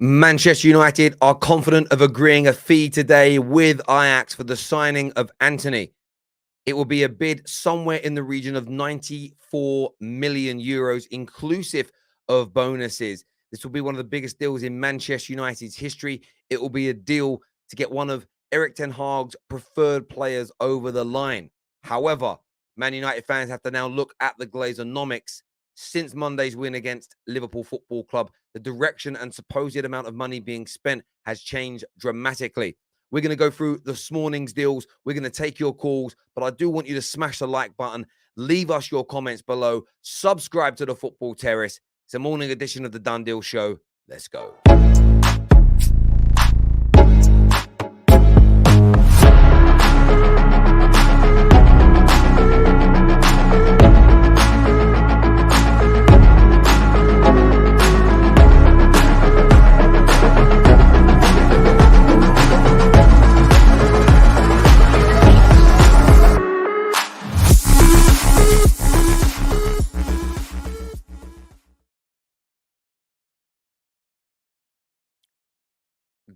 Manchester United are confident of agreeing a fee today with Ajax for the signing of Antony. It will be a bid somewhere in the region of 94 million euros, inclusive of bonuses. This will be one of the biggest deals in Manchester United's history. It will be a deal to get one of Eric Ten Hag's preferred players over the line. However, Man United fans have to now look at the Glazernomics. Since Monday's win against Liverpool Football Club, the direction and supposed amount of money being spent has changed dramatically. We're going to go through this morning's deals. We're going to take your calls, but I do want you to smash the like button. Leave us your comments below. Subscribe to the Football Terrace. It's a morning edition of the Done Deal Show. Let's go.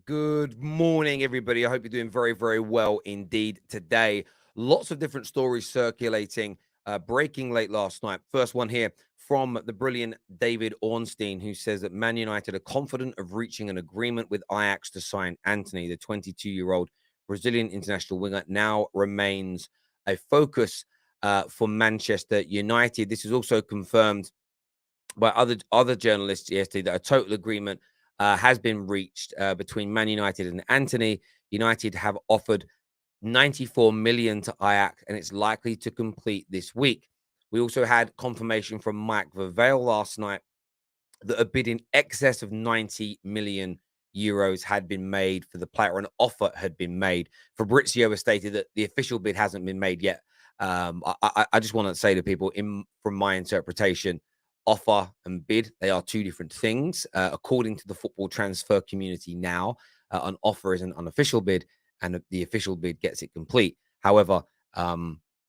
Good morning, everybody. I hope you're doing very, very well indeed today. Lots of different stories circulating, breaking late last night. First one here from the brilliant David Ornstein, who says that Man United are confident of reaching an agreement with Ajax to sign Antony. The 22-year-old Brazilian international winger now remains a focus for Manchester United. This is also confirmed by other journalists yesterday that a total agreement has been reached between Man United and Antony. United have offered 94 million to Ajax, and it's likely to complete this week. We also had confirmation from Mike Verveil last night that a bid in excess of 90 million euros had been made for the player. An offer had been made. Fabrizio has stated that the official bid hasn't been made yet. I just want to say to people, from my interpretation, offer and bid, they are two different things. According to the football transfer community now, an offer is an unofficial bid, and the official bid gets it complete. However,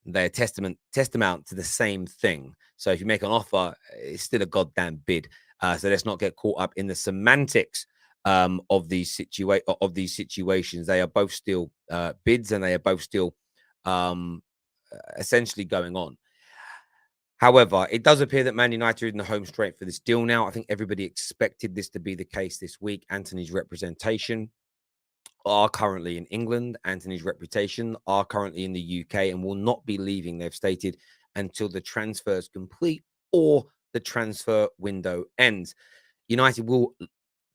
they're testament to the same thing. So if you make an offer, it's still a goddamn bid. So let's not get caught up in the semantics of these situations. They are both still bids, and they are both still essentially going on. However, it does appear that Man United are in the home straight for this deal now. I think everybody expected this to be the case this week. Antony's representation are currently in England. Antony's reputation are currently in the UK and will not be leaving, they've stated, until the transfer is complete or the transfer window ends. United will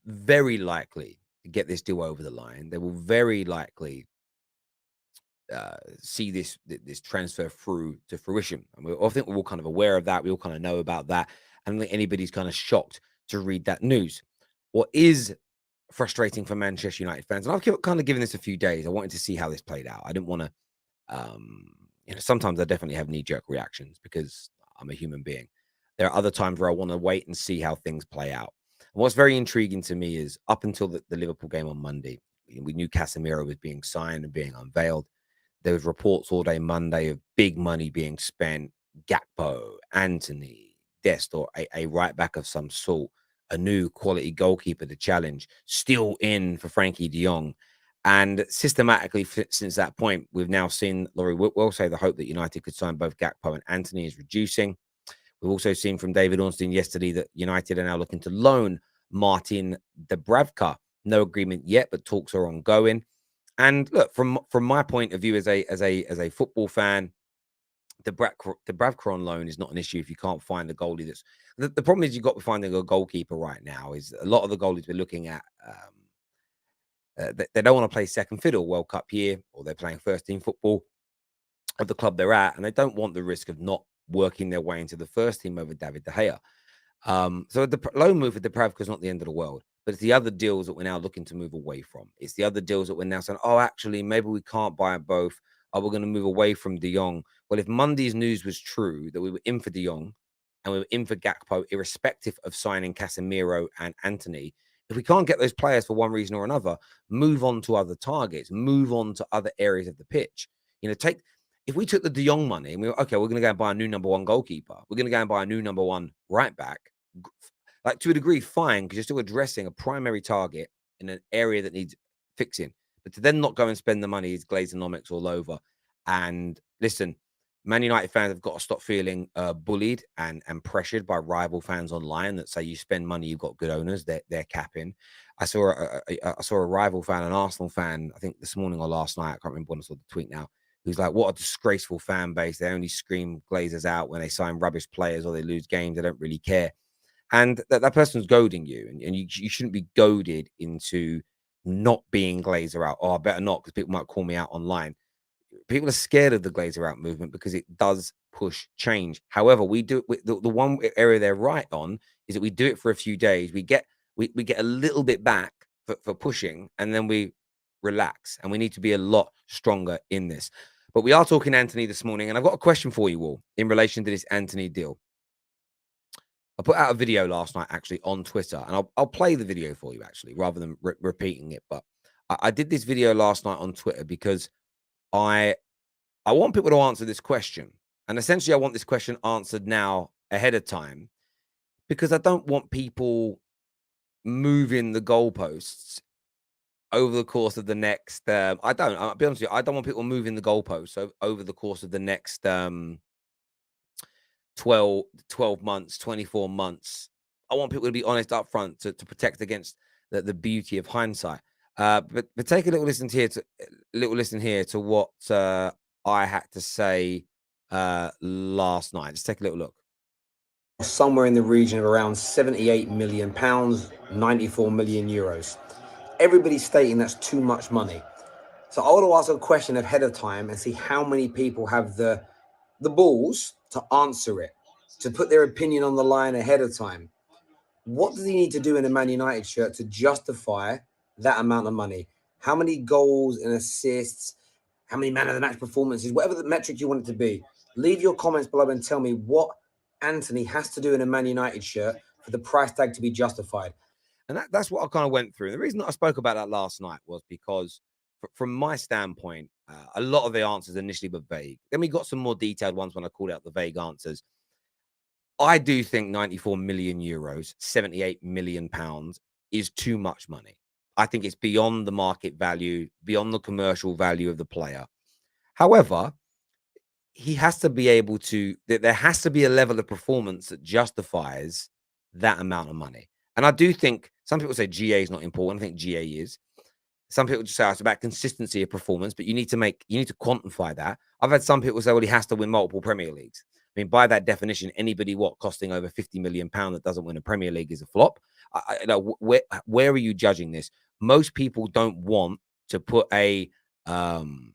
very likely get this deal over the line. They will very likely see this transfer through to fruition. And I think we're all kind of aware of that. We all kind of know about that. I don't think anybody's kind of shocked to read that news. What is frustrating for Manchester United fans, and I've kind of given this a few days, I wanted to see how this played out. I didn't want to, sometimes I definitely have knee-jerk reactions because I'm a human being. There are other times where I want to wait and see how things play out. And what's very intriguing to me is up until the Liverpool game on Monday, we knew Casemiro was being signed and being unveiled. There was reports all day Monday of big money being spent. Gakpo, Antony, Dest, or a right back of some sort, a new quality goalkeeper to challenge, still in for Frankie de Jong. And systematically, since that point, we've now seen Laurie Whitwell say the hope that United could sign both Gakpo and Antony is reducing. We've also seen from David Ornstein yesterday that United are now looking to loan Martin Dubravka. No agreement yet, but talks are ongoing. And look, from my point of view as a football fan, the Dubravka on loan is not an issue if you can't find a goalie. That's the problem is you've got to finding a goalkeeper right now. Is a lot of the goalies we're looking at, they don't want to play second fiddle World Cup year, or they're playing first team football of the club they're at, and they don't want the risk of not working their way into the first team over David De Gea. So the loan move for Dubravka is not the end of the world. But it's the other deals that we're now looking to move away from. It's the other deals that we're now saying, oh, actually, maybe we can't buy both. Oh, we're going to move away from de Jong. Well, if Monday's news was true, that we were in for de Jong and we were in for Gakpo, irrespective of signing Casemiro and Antony, if we can't get those players for one reason or another, move on to other targets, move on to other areas of the pitch. If we took the de Jong money and we were, okay, we're going to go and buy a new number one goalkeeper. We're going to go and buy a new number one right back. like to a degree, fine, because you're still addressing a primary target in an area that needs fixing. But to then not go and spend the money is Glazernomics all over. And listen, Man United fans have got to stop feeling bullied and pressured by rival fans online that say you spend money, you've got good owners. They're capping. I saw a rival fan, an Arsenal fan, I think this morning or last night. I can't remember when I saw the tweet now. Who's like, what a disgraceful fan base. They only scream Glazers out when they sign rubbish players or they lose games. They don't really care. And that person's goading you, and you shouldn't be goaded into not being Glazer out. Oh, I better not, because people might call me out online. People are scared of the Glazer out movement because it does push change. However, we do the one area they're right on is that we do it for a few days. We get a little bit back for pushing, and then we relax. And we need to be a lot stronger in this. But we are talking Antony this morning, and I've got a question for you all in relation to this Antony deal. I put out a video last night actually on Twitter, and I'll play the video for you actually rather than repeating it. But I did this video last night on Twitter because I want people to answer this question. And essentially, I want this question answered now ahead of time because I don't want people moving the goalposts over the course of the next. I'll be honest with you, I don't want people moving the goalposts over the course of the next 12 months, 24 months. I want people to be honest up front to protect against the beauty of hindsight. But take a little listen here to what I had to say last night. Let's take a little look. Somewhere in the region of around £78 million, 94 million euros. Everybody's stating that's too much money. So I want to ask a question ahead of time and see how many people have the balls to answer it, to put their opinion on the line ahead of time. What does he need to do in a Man United shirt to justify that amount of money? How many goals and assists? How many man of the match performances? Whatever the metric you want it to be. Leave your comments below and tell me what Antony has to do in a Man United shirt for the price tag to be justified. And that's what I kind of went through. And the reason that I spoke about that last night was because from my standpoint, a lot of the answers initially were vague. Then we got some more detailed ones when I called out the vague answers. I do think 94 million euros, 78 million pounds is too much money. I think it's beyond the market value, beyond the commercial value of the player. However, he has to be able to, there has to be a level of performance that justifies that amount of money. And I do think some people say GA is not important. I think GA is. Some people just say it's about consistency of performance, but you need to quantify that. I've had some people say, well, he has to win multiple Premier Leagues. I mean, by that definition, anybody costing over £50 million that doesn't win a Premier League is a flop. Where are you judging this? Most people don't want to put a level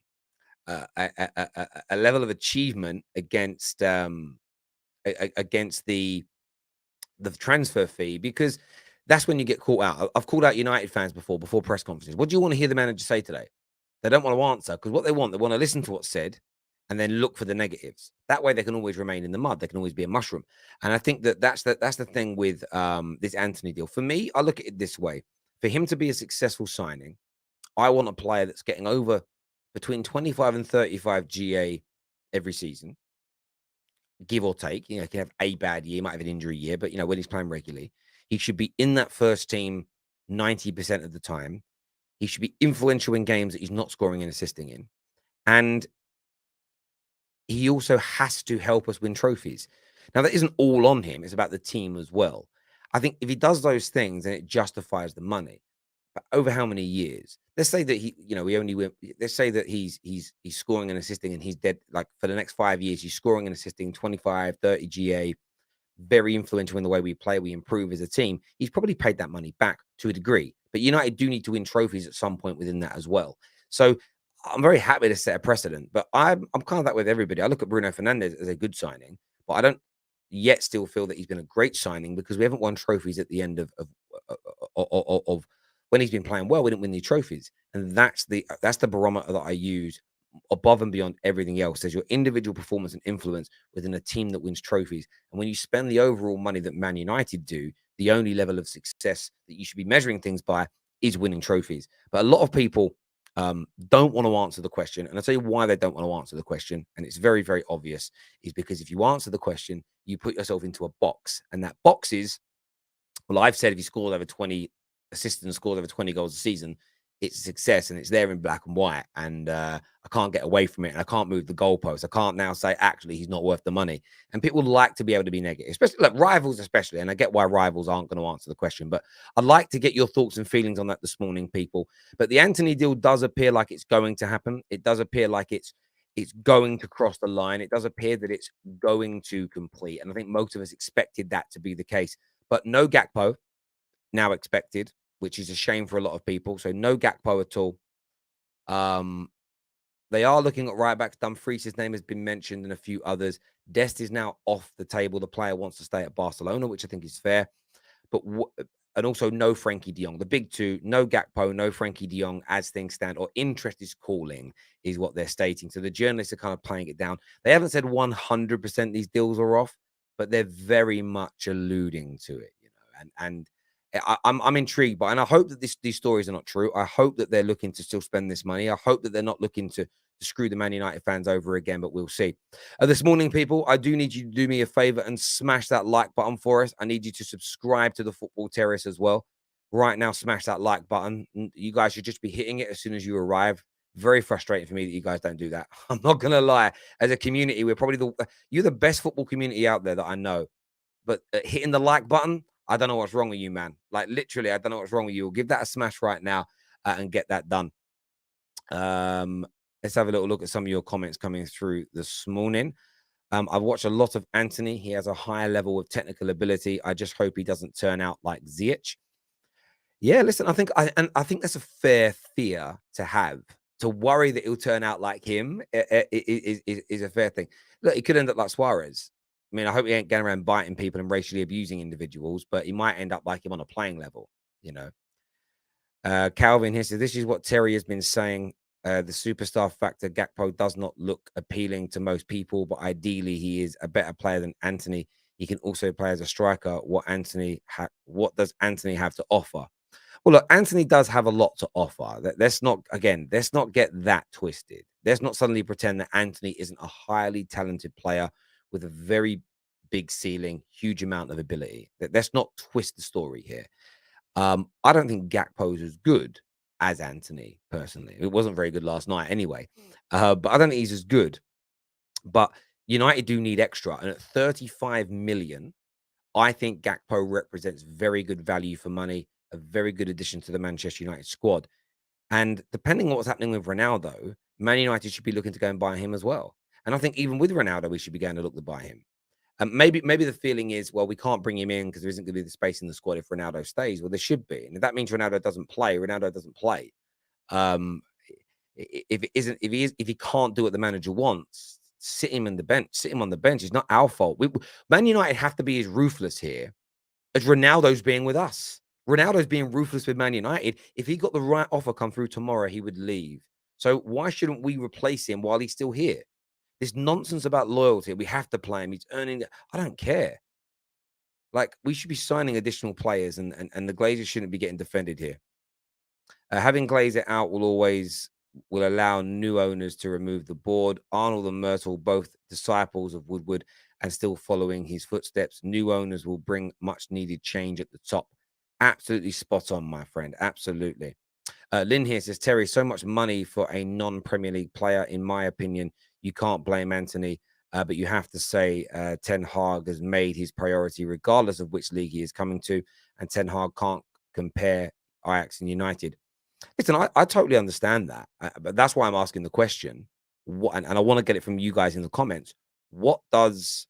of achievement against the transfer fee, because that's when you get caught out. I've called out United fans before press conferences. What do you want to hear the manager say today? They don't want to answer, because what they want to listen to what's said and then look for the negatives. That way they can always remain in the mud. They can always be a mushroom. And I think that's the thing with this Antony deal. For me, I look at it this way. For him to be a successful signing, I want a player that's getting over between 25 and 35 GA every season, give or take. You know, he can have a bad year, might have an injury year, but, when he's playing regularly, he should be in that first team 90% of the time. He should be influential in games that he's not scoring and assisting in. And he also has to help us win trophies. Now, that isn't all on him. It's about the team as well. I think if he does those things, then it justifies the money. But over how many years? Let's say that let's say that he's scoring and assisting and he's dead. Like for the next 5 years, he's scoring and assisting 25, 30 GA, very influential in the way we play, we improve as a team. He's probably paid that money back to a degree. But United do need to win trophies at some point within that as well. So I'm very happy to set a precedent, but I'm kind of that with everybody. I look at Bruno Fernandes as a good signing, but I don't yet still feel that he's been a great signing because we haven't won trophies at the end of when he's been playing well. We didn't win the trophies, and that's the barometer that I use above and beyond everything else. There's your individual performance and influence within a team that wins trophies. And when you spend the overall money that Man United do, the only level of success that you should be measuring things by is winning trophies. But a lot of people don't want to answer the question. And I'll tell you why they don't want to answer the question. And it's very, very obvious, is because if you answer the question, you put yourself into a box. And that box is Well, I've said if he scores over 20 assists and scores over 20 goals a season, it's a success, and it's there in black and white. And I can't get away from it, and I can't move the goalpost. I can't now say, actually, he's not worth the money. And people like to be able to be negative, especially like rivals, especially. And I get why rivals aren't going to answer the question, but I'd like to get your thoughts and feelings on that this morning, people. But the Antony deal does appear like it's going to happen. It does appear like it's going to cross the line. It does appear that it's going to complete. And I think most of us expected that to be the case. But no Gakpo now expected, which is a shame for a lot of people. So no Gakpo at all. They are looking at right backs. Dumfries' name has been mentioned and a few others. Dest is now off the table. The player wants to stay at Barcelona, which I think is fair. But and also no Frankie de Jong. The big two, no Gakpo, no Frankie de Jong as things stand, or interest is calling, is what they're stating. So the journalists are kind of playing it down. They haven't said 100% these deals are off, but they're very much alluding to it, you know. And I'm intrigued by, and I hope that these stories are not true. I hope that they're looking to still spend this money. I hope that they're not looking to screw the Man United fans over again, but we'll see. This morning, people, I do need you to do me a favor and smash that like button for us. I need you to subscribe to the Football Terrace as well. Right now, smash that like button. You guys should just be hitting it as soon as you arrive. Very frustrating for me that you guys don't do that. I'm not going to lie. As a community, we're probably you're the best football community out there that I know. But hitting the like button, I don't know what's wrong with you, man. Like, literally, I don't know what's wrong with you. We'll give that a smash right now and get that done. Let's have a little look at some of your comments coming through this morning. I've watched a lot of Antony. He has a higher level of technical ability. I just hope he doesn't turn out like Ziyech. Yeah, listen, I think that's a fair fear to have. To worry that he'll turn out like him is a fair thing. Look, he could end up like Suarez. I mean, I hope he ain't going around biting people and racially abusing individuals, but he might end up like him on a playing level, you know. Calvin here says, this is what Terry has been saying. The superstar factor, Gakpo does not look appealing to most people, but ideally he is a better player than Antony. He can also play as a striker. What does Antony have to offer? Well, look, Antony does have a lot to offer. Let's not get that twisted. Let's not suddenly pretend that Antony isn't a highly talented player with a very big ceiling, huge amount of ability. Let's not twist the story here. I don't think Gakpo is as good as Antony, personally. It wasn't very good last night anyway. But I don't think he's as good. But United do need extra. And at 35 million, I think Gakpo represents very good value for money, a very good addition to the Manchester United squad. And depending on what's happening with Ronaldo, Man United should be looking to go and buy him as well. And I think even with Ronaldo, we should be going to look to buy him. And maybe the feeling is, well, we can't bring him in because there isn't going to be the space in the squad if Ronaldo stays. Well, there should be. And if that means Ronaldo doesn't play, Ronaldo doesn't play. If he can't do what the manager wants, sit him on the bench. It's not our fault. Man United have to be as ruthless here as Ronaldo's being with us. Ronaldo's being ruthless with Man United. If he got the right offer come through tomorrow, he would leave. So why shouldn't we replace him while he's still here? This nonsense about loyalty. We have to play him. He's earning. I don't care. Like, we should be signing additional players, and the Glazers shouldn't be getting defended here. Having Glazer out will allow new owners to remove the board. Arnold and Myrtle, both disciples of Woodward and still following his footsteps. New owners will bring much needed change at the top. Absolutely spot on, my friend. Absolutely. Lynn here says, Terry, so much money for a non-Premier League player. In my opinion, you can't blame Antony, but you have to say Ten Hag has made his priority regardless of which league he is coming to, and Ten Hag can't compare Ajax and United. Listen, I totally understand that, but that's why I'm asking the question. And I want to get it from you guys in the comments. What does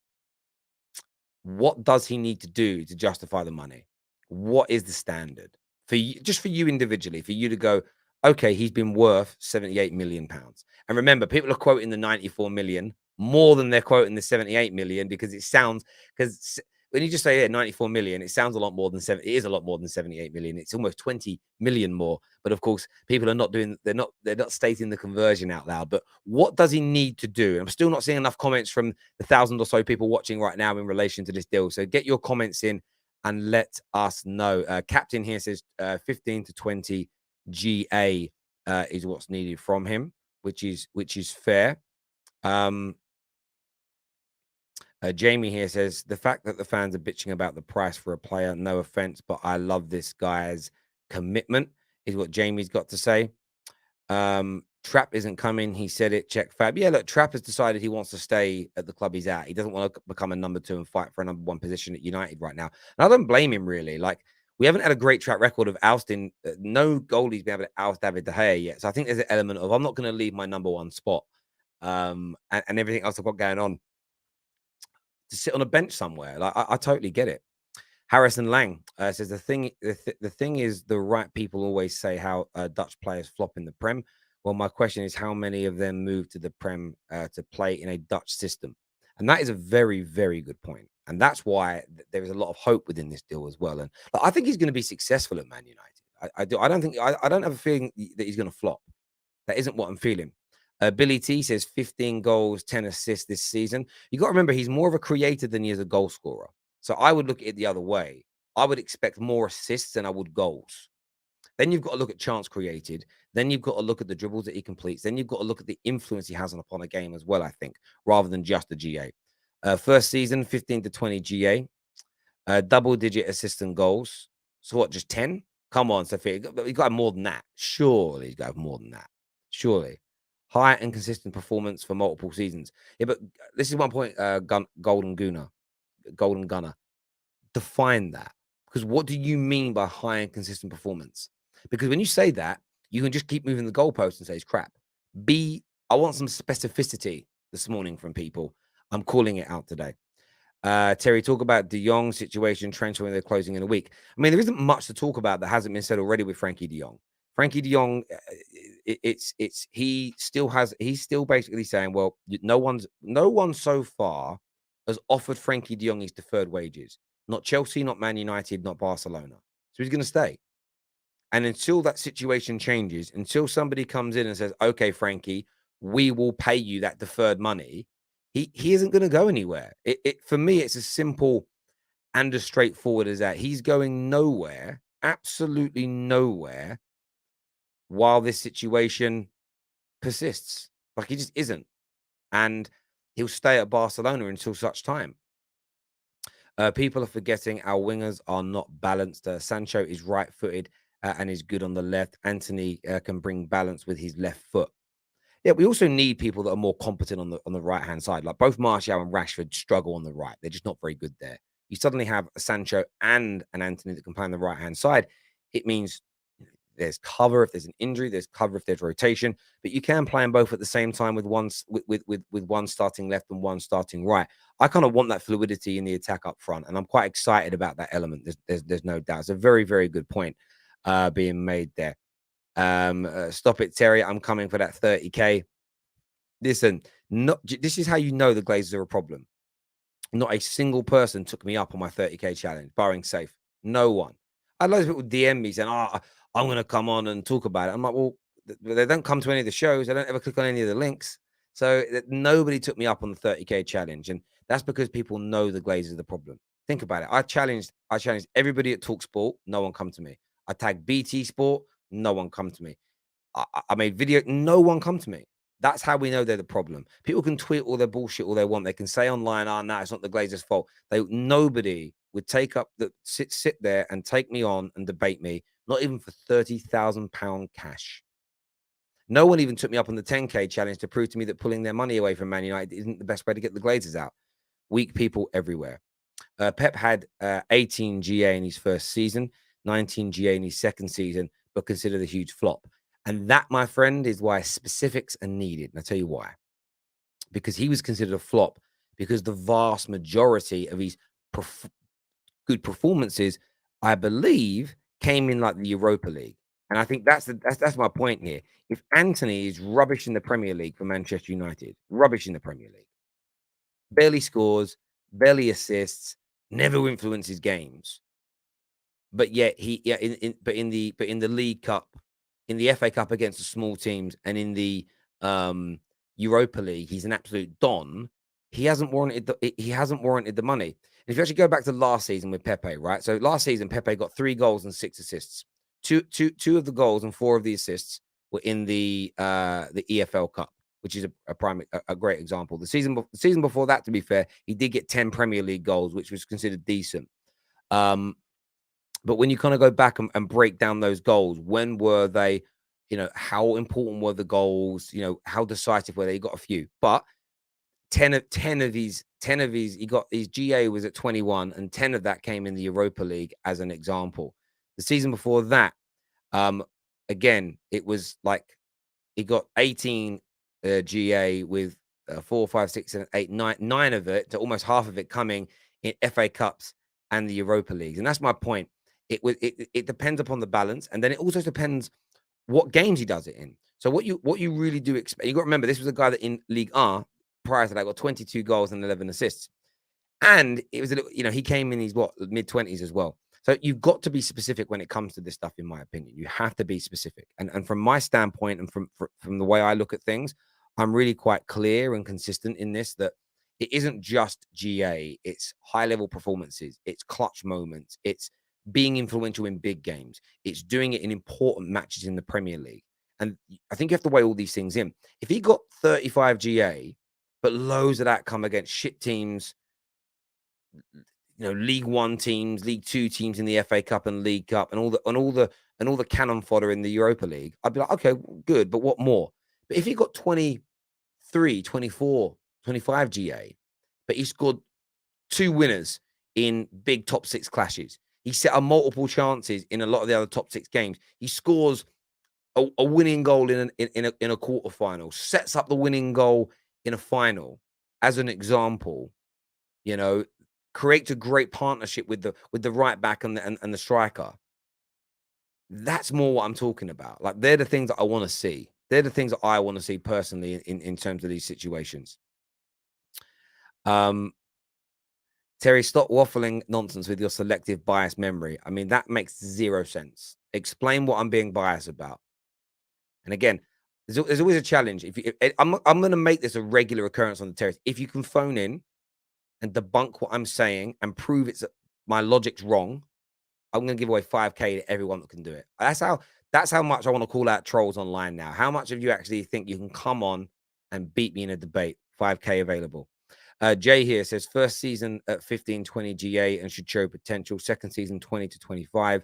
he need to do to justify the money? What is the standard for you, just for you individually, for you to go, okay, he's been worth 78 million pounds? And remember, people are quoting the 94 million more than they're quoting the 78 million because when you just say, yeah, 94 million, it sounds a lot more than it is a lot more than 78 million. It's almost 20 million more. But of course, people are they're not stating the conversion out loud. But what does he need to do? I'm still not seeing enough comments from the 1,000 or so people watching right now in relation to this deal. So get your comments in and let us know. Captain here says 15 to 20 GA is what's needed from him, which is fair. Jamie here says, the fact that the fans are bitching about the price for a player, no offense, but I love this guy's commitment, is what Jamie's got to say. Trapp isn't coming. He said it. Check Fab. Yeah, look, Trapp has decided he wants to stay at the club he's at. He doesn't want to become a number 2 and fight for a number 1 position at United right now. And I don't blame him, really. Like, we haven't had a great track record of ousting. No goalie's been able to oust David De Gea yet. So I think there's an element of, I'm not going to leave my number 1 spot and everything else I've got going on to sit on a bench somewhere. Like, I totally get it. Harrison Lang says the thing is, the right people always say how Dutch players flop in the Prem. Well, my question is, how many of them move to the Prem to play in a Dutch system? And that is a very, very good point. And that's why there is a lot of hope within this deal as well. And I think he's going to be successful at Man United. I do. I don't have a feeling that he's going to flop. That isn't what I'm feeling. Billy T says 15 goals, 10 assists this season. You got to remember, he's more of a creator than he is a goal scorer. So I would look at it the other way. I would expect more assists than I would goals. Then you've got to look at chance created. Then you've got to look at the dribbles that he completes. Then you've got to look at the influence he has upon a game as well, I think, rather than just the GA. First season, 15 to 20 GA. Double-digit assists and goals. So what, just 10? Come on, Sophia. He's got more than that. Surely he's got more than that. Surely. High and consistent performance for multiple seasons. Yeah, but this is one point, Golden Gunner. Define that. Because what do you mean by high and consistent performance? Because when you say that, you can just keep moving the goalpost and say it's crap. I want some specificity this morning from people. I'm calling it out today. Terry, talk about De Jong's situation, transferring they're closing in a week. I mean, there isn't much to talk about that hasn't been said already with Frankie De Jong. Frankie De Jong, he's still basically saying, well, no one so far has offered Frankie De Jong his deferred wages. Not Chelsea, not Man United, not Barcelona. So he's going to stay. And until that situation changes, until somebody comes in and says, okay, Frankie, we will pay you that deferred money, he isn't going to go anywhere. For me, it's as simple and as straightforward as that. He's going nowhere, absolutely nowhere, while this situation persists. Like, he just isn't. And he'll stay at Barcelona until such time. People are forgetting our wingers are not balanced. Sancho is right-footed and is good on the left. Antony can bring balance with his left foot. Yeah, we also need people that are more competent on the right-hand side. Like, both Martial and Rashford struggle on the right. They're just not very good there. You suddenly have a Sancho and an Antony that can play on the right-hand side. It means there's cover if there's an injury, there's cover if there's rotation, but you can play them both at the same time with one starting left and one starting right. I kind of want that fluidity in the attack up front, and I'm quite excited about that element. There's no doubt. It's a very, very good point being made there. Stop it, Terry. I'm coming for that 30K. Listen, this is how you know the Glazers are a problem. Not a single person took me up on my 30K challenge, barring Safe. No one. I had loads of people DM me saying, I'm going to come on and talk about it. I'm like, well, they don't come to any of the shows. They don't ever click on any of the links. So nobody took me up on the 30K challenge. And that's because people know the Glazers are the problem. Think about it. I challenged everybody at TalkSport. No one come to me. I tagged BT Sport. No one come to me. I made video. No one come to me. That's how we know they're the problem. People can tweet all their bullshit all they want. They can say online, no, it's not the Glazers' fault. Nobody would take up sit there and take me on and debate me, not even for £30,000 cash. No one even took me up on the 10K challenge to prove to me that pulling their money away from Man United isn't the best way to get the Glazers out. Weak people everywhere. Pep had 18 GA in his first season, 19 GA in his second season, but considered a huge flop. And that, my friend, is why specifics are needed. And I'll tell you why. Because he was considered a flop because the vast majority of his good performances, I believe, came in like the Europa League. And I think that's my point here. If Antony is rubbish in the Premier League for Manchester United, rubbish in the Premier League, barely scores, barely assists, never influences games, but yet in the League Cup, in the FA Cup against the small teams, and in the Europa League, he's an absolute don. He hasn't warranted the money. And if you actually go back to last season with Pepe, right? So last season, Pepe got 3 goals and 6 assists. Two of the goals and 4 of the assists were in the EFL Cup. which is a great example. The season before that, to be fair, he did get 10 Premier League goals, which was considered decent. But when you kind of go back and break down those goals, when were they? You know, how important were the goals? You know, how decisive were they? He got a few, but 10 of these, he got his GA was at 21, and 10 of that came in the Europa League as an example. The season before that, again, it was like he got 18 GA with 4, 5, 6, 7, 8, 9 of it, to almost half of it coming in FA Cups and the Europa Leagues. And that's my point. It depends upon the balance, and then it also depends what games he does it in. So what you really do expect, you got to remember, this was a guy that in Ligue 1 prior to that got 22 goals and 11 assists, and it was he came in his mid-20s as well. So you've got to be specific when it comes to this stuff, in my opinion. You have to be specific, and from my standpoint, and from the way I look at things, I'm really quite clear and consistent in this, that it isn't just GA, it's high-level performances, it's clutch moments, it's being influential in big games, it's doing it in important matches in the Premier League. And I think you have to weigh all these things in. If he got 35 GA, but loads of that come against shit teams, League One teams, League Two teams in the FA Cup and League Cup, and all the cannon fodder in the Europa League, I'd be like, okay, good, but what more? But if he got 23, 24, 25 GA, but he scored 2 winners in big top 6 clashes, he set up multiple chances in a lot of the other top 6 games, he scores a winning goal in a quarterfinal, sets up the winning goal in a final, as an example, creates a great partnership with the right back and the striker. That's more what I'm talking about. Like, they're the things that I want to see. They're the things that I want to see personally in terms of these situations. Terry, stop waffling nonsense with your selective bias memory. I mean, that makes 0 sense. Explain what I'm being biased about. And again, there's always a challenge. I'm going to make this a regular occurrence on the terrace. If you can phone in and debunk what I'm saying and prove my logic's wrong, I'm going to give away 5K to everyone that can do it. That's how much I want to call out trolls online now. How much of you actually think you can come on and beat me in a debate? 5K available. Jay here says, first season at 15-20 GA and should show potential. Second season 20 to 25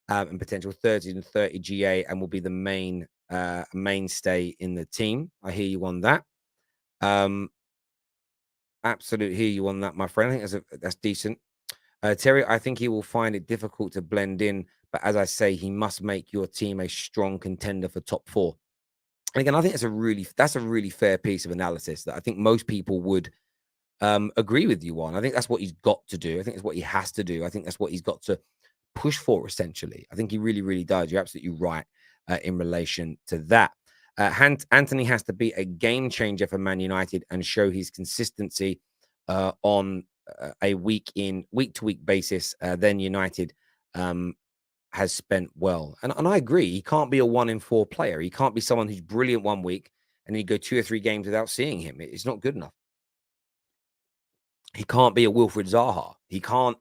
and potential. Third season 30 GA and will be the mainstay in the team. I hear you on that. Absolutely hear you on that, my friend. I think that's decent. Terry, I think he will find it difficult to blend in, but as I say, he must make your team a strong contender for top 4. And again, I think that's a really fair piece of analysis that I think most people would agree with you on. I think that's what he's got to do. I think it's what he has to do. I think that's what he's got to push for, essentially. I think he really, really does. You're absolutely right in relation to that. Antony has to be a game changer for Man United and show his consistency on a week-to-week basis. Then United has spent well. And I agree. He can't be a 1 in 4 player. He can't be someone who's brilliant one week and then you go 2 or 3 games without seeing him. It's not good enough. He can't be a Wilfried Zaha. He can't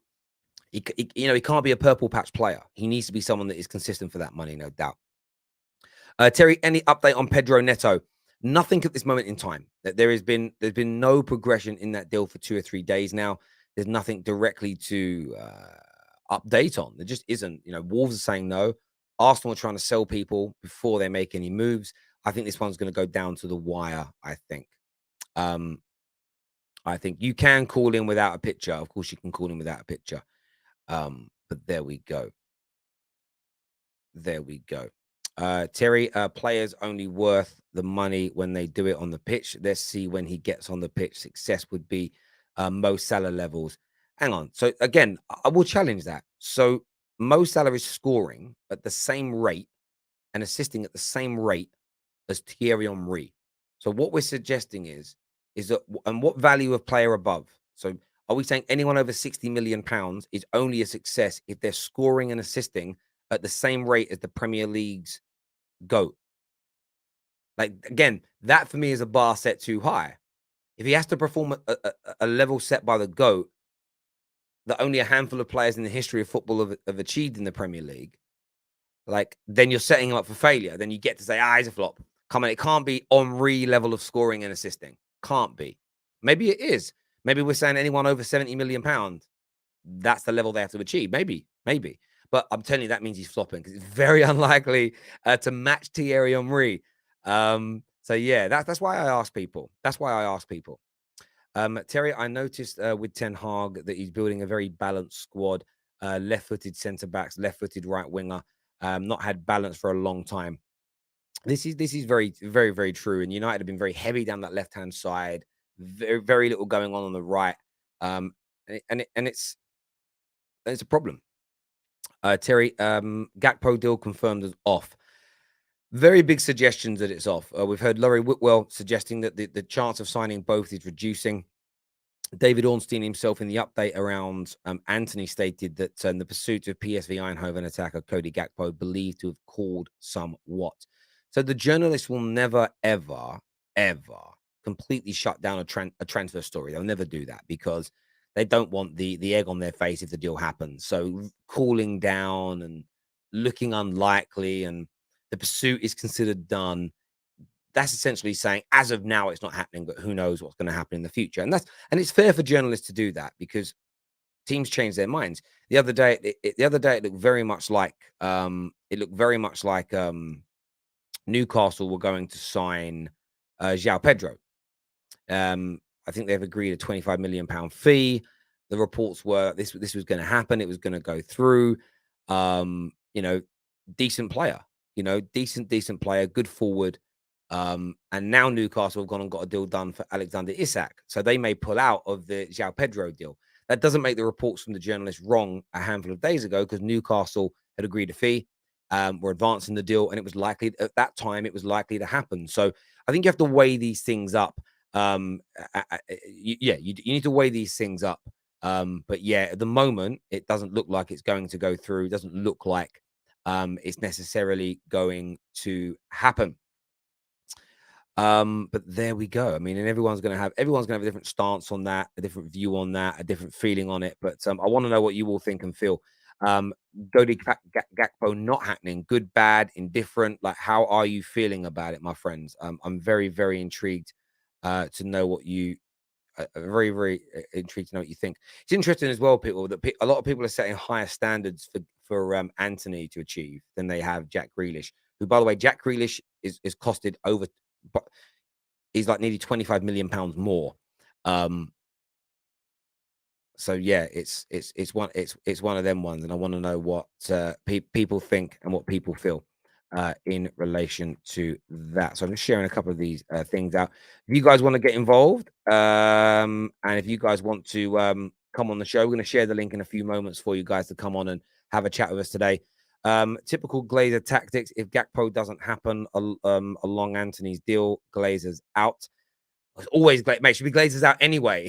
be a purple patch player. He needs to be someone that is consistent for that money, no doubt. Terry, any update on Pedro Neto? Nothing at this moment in time. There's been no progression in that deal for 2 or 3 days now. There's nothing directly to update on. There just isn't. Wolves are saying no. Arsenal are trying to sell people before they make any moves. I think this one's going to go down to the wire, I think. I think you can call in without a picture. Of course, you can call in without a picture. But there we go. There we go. Terry, players only worth the money when they do it on the pitch. Let's see when he gets on the pitch. Success would be Mo Salah levels. Hang on. So again, I will challenge that. So Mo Salah is scoring at the same rate and assisting at the same rate as Thierry Henry. So what we're suggesting is that, and what value of player above? So are we saying anyone over 60 million pounds is only a success if they're scoring and assisting at the same rate as the Premier League's GOAT? Like, again, that for me is a bar set too high. If he has to perform a level set by the GOAT that only a handful of players in the history of football have achieved in the Premier League, like, then you're setting him up for failure. Then you get to say, he's a flop. Come on, it can't be Henry level of scoring and assisting. Can't be. Maybe it is. Maybe we're saying anyone over 70 million pounds, that's the level they have to achieve. Maybe. But I'm telling you, that means he's flopping because it's very unlikely to match Thierry Henry. So yeah, that's why I ask people. Terry, I noticed with Ten Hag that he's building a very balanced squad, left-footed centre backs, left-footed right winger, not had balance for a long time. This is very, very, very true. And United have been very heavy down that left-hand side, very, very little going on the right, and it's a problem. Terry, Gakpo deal confirmed as off. Very big suggestions that it's off. We've heard Laurie Whitwell suggesting that the chance of signing both is reducing. David Ornstein himself in the update around Antony stated that in the pursuit of PSV Eindhoven attacker Cody Gakpo believed to have called somewhat. So the journalists will never, ever, ever completely shut down a transfer story. They'll never do that because they don't want the egg on their face if the deal happens. So cooling down and looking unlikely and the pursuit is considered done. That's essentially saying, as of now, it's not happening, but who knows what's going to happen in the future. And it's fair for journalists to do that because teams change their minds. The other day, it looked very much like Newcastle were going to sign João Pedro. I think they've agreed a £25 million fee. The reports were this was going to happen. It was going to go through. Decent player. Decent player, good forward. And now Newcastle have gone and got a deal done for Alexander Isak. So they may pull out of the João Pedro deal. That doesn't make the reports from the journalists wrong a handful of days ago because Newcastle had agreed a fee, were advancing the deal, and it was likely at that time it was likely to happen. So I think you have to weigh these things up. You need to weigh these things up. But yeah, at the moment, it doesn't look like it's going to go through. It doesn't look like it's necessarily going to happen. But there we go. I mean, and everyone's going to have a different stance on that, a different view on that, a different feeling on it. But I want to know what you all think and feel. Cody Gakpo not happening, good, bad, indifferent. Like, how are you feeling about it, my friends? I'm very, very intrigued to know what you. Very, very intrigued to know what you think. It's interesting as well, people, that a lot of people are setting higher standards for Antony to achieve than they have Jack Grealish. Who, by the way, Jack Grealish is costed over. But he's like nearly £25 million more. So yeah, it's one of them ones, and I want to know what people think and what people feel in relation to that. So I'm just sharing a couple of these things out. If you guys want to get involved, and if you guys want to come on the show, we're going to share the link in a few moments for you guys to come on and have a chat with us today. Typical Glazer tactics. If Gakpo doesn't happen along Antony's deal, Glazers out. It's always should be Glazers out anyway.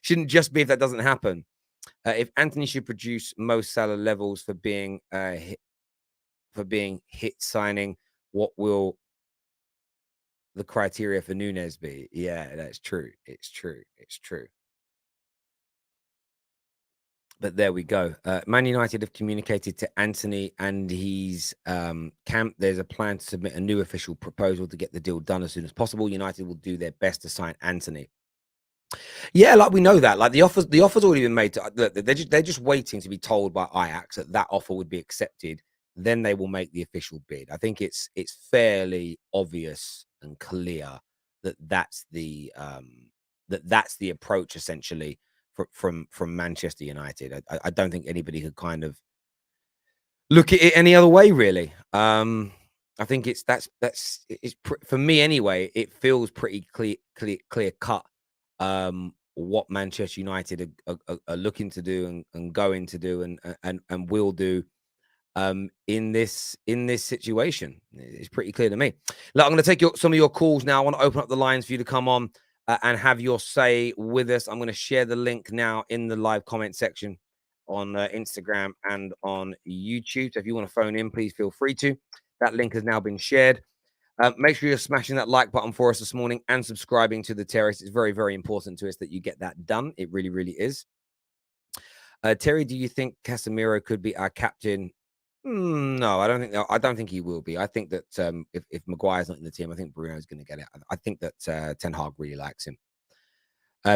Shouldn't just be if that doesn't happen. If Antony should produce Mo Salah levels for being hit signing, what will the criteria for Nunes be? Yeah, that's true. It's true. But there we go. Man United have communicated to Antony and his camp. There's a plan to submit a new official proposal to get the deal done as soon as possible. United will do their best to sign Antony. Yeah, like we know that. Like the offer's already been made. They're just waiting to be told by Ajax that offer would be accepted. Then they will make the official bid. I think it's fairly obvious and clear that that's the approach essentially from Manchester United. I don't think anybody could kind of look at it any other way, really. I think for me anyway. It feels pretty clear cut what Manchester United are looking to do and going to do and will do in this situation. It's pretty clear to me. Look, I'm going to take some of your calls now. I want to open up the lines for you to come on and have your say with us. I'm going to share the link now in the live comment section on Instagram and on YouTube. So if you want to phone in, please feel free to. That link has now been shared. Make sure you're smashing that like button for us this morning and subscribing to the Terrace. It's very, very important to us that you get that done. It really, really is. Terry, do you think Casemiro could be our captain No, I don't think he will be. I think that if Maguire's not in the team, I think Bruno's going to get it. I think that Ten Hag really likes him.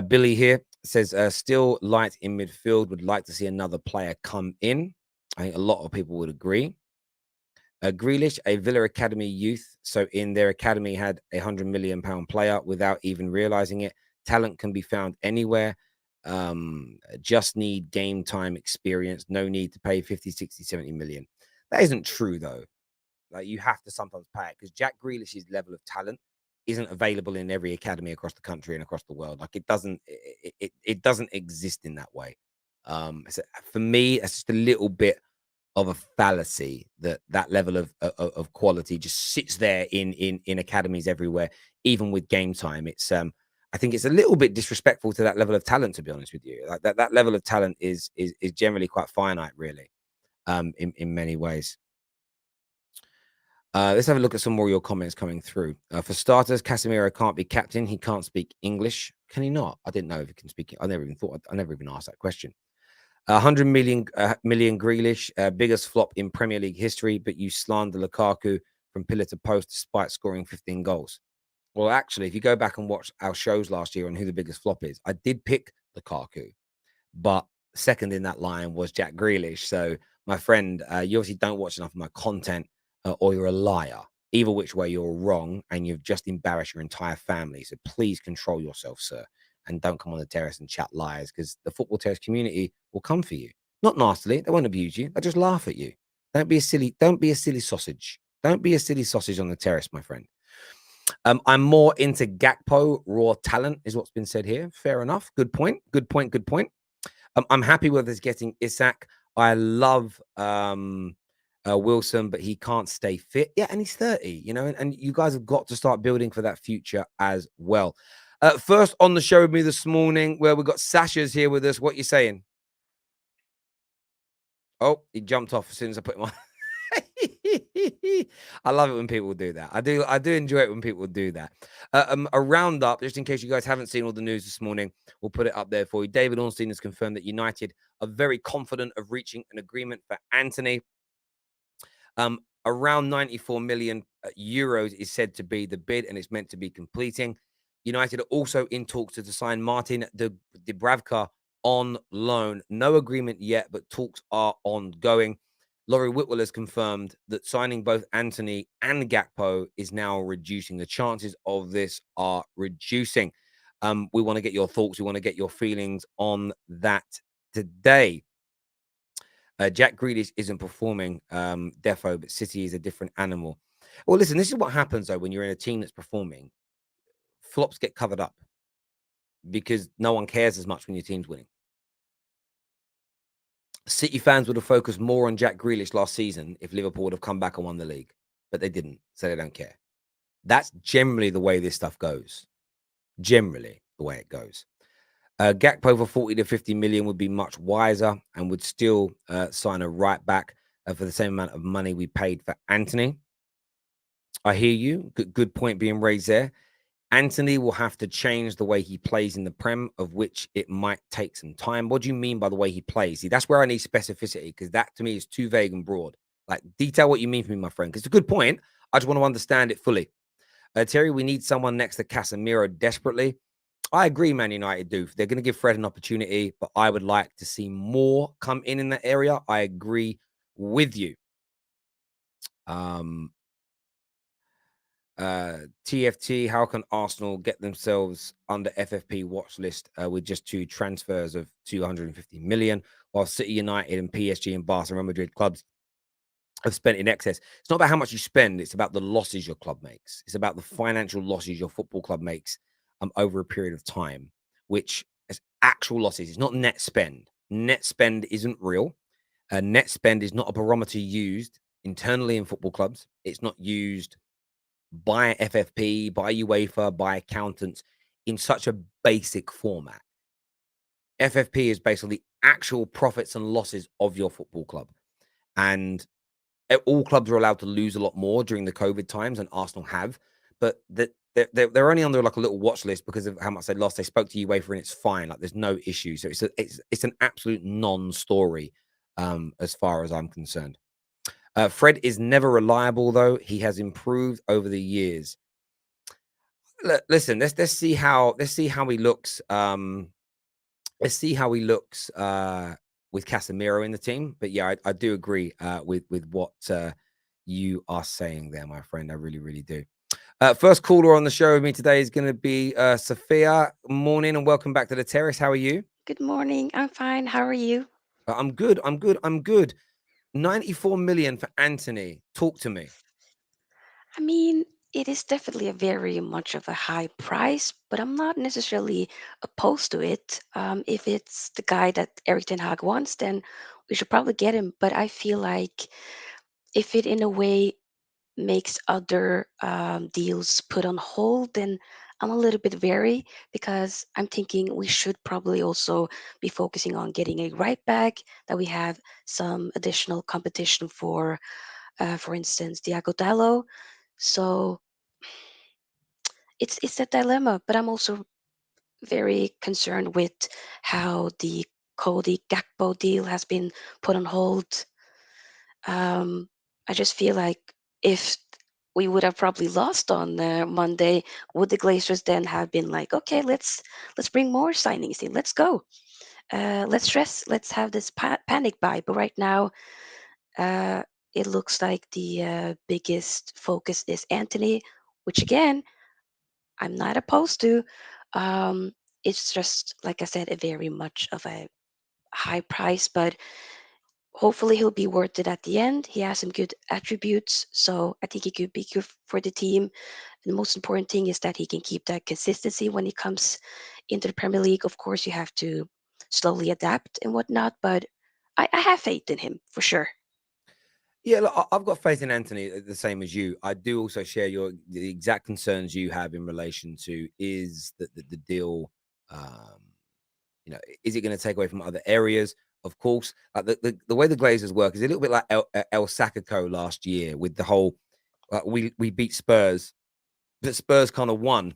Billy here says, still light in midfield. Would like to see another player come in. I think a lot of people would agree. Grealish, a Villa Academy youth. So in their academy had a £100 million player without even realizing it. Talent can be found anywhere. Just need game time experience. No need to pay 50, 60, 70 million. That isn't true, though. Like, you have to sometimes pay it because Jack Grealish's level of talent isn't available in every academy across the country and across the world. Like, it doesn't exist in that way. So for me, it's just a little bit of a fallacy that level of quality just sits there in academies everywhere, even with game time. It's I think it's a little bit disrespectful to that level of talent, to be honest with you. Like that level of talent is generally quite finite, really, in many ways. Let's have a look at some more of your comments coming through. For starters, Casemiro can't be captain. He can't speak English. Can he not? I didn't know if he can speak. I never even asked that question. 100 million Grealish, biggest flop in Premier League history, but you slander Lukaku from pillar to post despite scoring 15 goals. Well, actually, if you go back and watch our shows last year on who the biggest flop is, I did pick Lukaku, but second in that line was Jack Grealish. So, my friend, you obviously don't watch enough of my content, or you're a liar. Either which way, you're wrong, and you've just embarrassed your entire family. So please control yourself, sir, and don't come on the terrace and chat lies, because the football terrace community will come for you. Not nastily, they won't abuse you. They'll just laugh at you. Don't be a silly sausage. Don't be a silly sausage on the terrace, my friend. I'm more into Gakpo, raw talent, is what's been said here. Fair enough. Good point. I'm happy with us getting Isak. I love Wilson, but he can't stay fit. Yeah, and he's 30, and you guys have got to start building for that future as well. First on the show with me this morning, where we've got Sasha's here with us. What you saying? Oh, he jumped off as soon as I put him on. I love it when people do that. I do enjoy it when people do that. A roundup, just in case you guys haven't seen all the news this morning, we'll put it up there for you. David Ornstein has confirmed that United are very confident of reaching an agreement for Antony. Around 94 million euros is said to be the bid, and it's meant to be completing. United are also in talks to sign Martin Dubravka on loan. No agreement yet, but talks are ongoing. Laurie Whitwell has confirmed that signing both Antony and Gakpo is now reducing. The chances of this are reducing. We want to get your thoughts. We want to get your feelings on that today. Jack Grealish isn't performing, defo, but City is a different animal. Well, listen, this is what happens, though, when you're in a team that's performing. Flops get covered up because no one cares as much when your team's winning. City fans would have focused more on Jack Grealish last season if Liverpool would have come back and won the league, but they didn't, so they don't care. That's generally the way this stuff goes. Generally the way it goes. Gakpo for 40 to 50 million would be much wiser and would still sign a right back for the same amount of money we paid for Antony. I hear you. Good point being raised there. Antony will have to change the way he plays in the Prem, of which it might take some time. What do you mean by the way he plays? See, that's where I need specificity, because that to me is too vague and broad. Like, detail what you mean for me, my friend, because it's a good point. I just want to understand it fully. Terry, we need someone next to Casemiro desperately. I agree, Man United do. They're going to give Fred an opportunity, but I would like to see more come in that area. I agree with you. TFT, how can Arsenal get themselves under FFP watch list with just 2 transfers of 250 million, while City, United, and PSG and Barcelona, Real Madrid clubs have spent in excess? It's not about how much you spend. It's about the losses your club makes. It's about the financial losses your football club makes over a period of time, which is actual losses. It's not net spend. Net spend isn't real. Net spend is not a barometer used internally in football clubs. It's not used by FFP, by UEFA, by accountants in such a basic format. FFP is based on the actual profits and losses of your football club. And all clubs are allowed to lose a lot more during the COVID times, and Arsenal have, but they're only under like a little watch list because of how much they lost. They spoke to UEFA and it's fine. Like, there's no issue. So it's an absolute non-story as far as I'm concerned. Fred is never reliable, though. He has improved over the years. Listen, let's see how he looks. Let's see how he looks with Casemiro in the team. But yeah, I do agree with what you are saying there, my friend. I really, really do. First caller on the show with me today is going to be Sophia. Morning and welcome back to the terrace. How are you? Good morning. I'm fine. How are you? I'm good. I'm good. I'm good. 94 million for Antony. Talk to me. I mean, it is definitely a very much of a high price, but I'm not necessarily opposed to it. If it's the guy that Eric Ten Hag wants, then we should probably get him. But I feel like if it in a way makes other deals put on hold, then I'm a little bit wary because I'm thinking we should probably also be focusing on getting a right back, that we have some additional competition for instance, Diago Dallo. So it's a dilemma, but I'm also very concerned with how the Cody Gakpo deal has been put on hold. Um, I just feel like if we would have probably lost on Monday, would the Glazers then have been like, okay, let's bring more signings in, let's go, let's stress, let's have this panic buy. But right now, uh, it looks like the biggest focus is Antony, which again, I'm not opposed to. Um, it's just, like I said, a very much of a high price, but hopefully he'll be worth it at the end. He has some good attributes, so I think he could be good for the team. And the most important thing is that he can keep that consistency when he comes into the Premier League. Of course, you have to slowly adapt and whatnot, but I have faith in him for sure. Yeah, look, I've got faith in Antony the same as you. I do also share the exact concerns you have in relation to is that the deal, um, is it going to take away from other areas? Of course, the way the Glazers work is a little bit like El Sacco last year with the whole we beat Spurs, but Spurs kind of won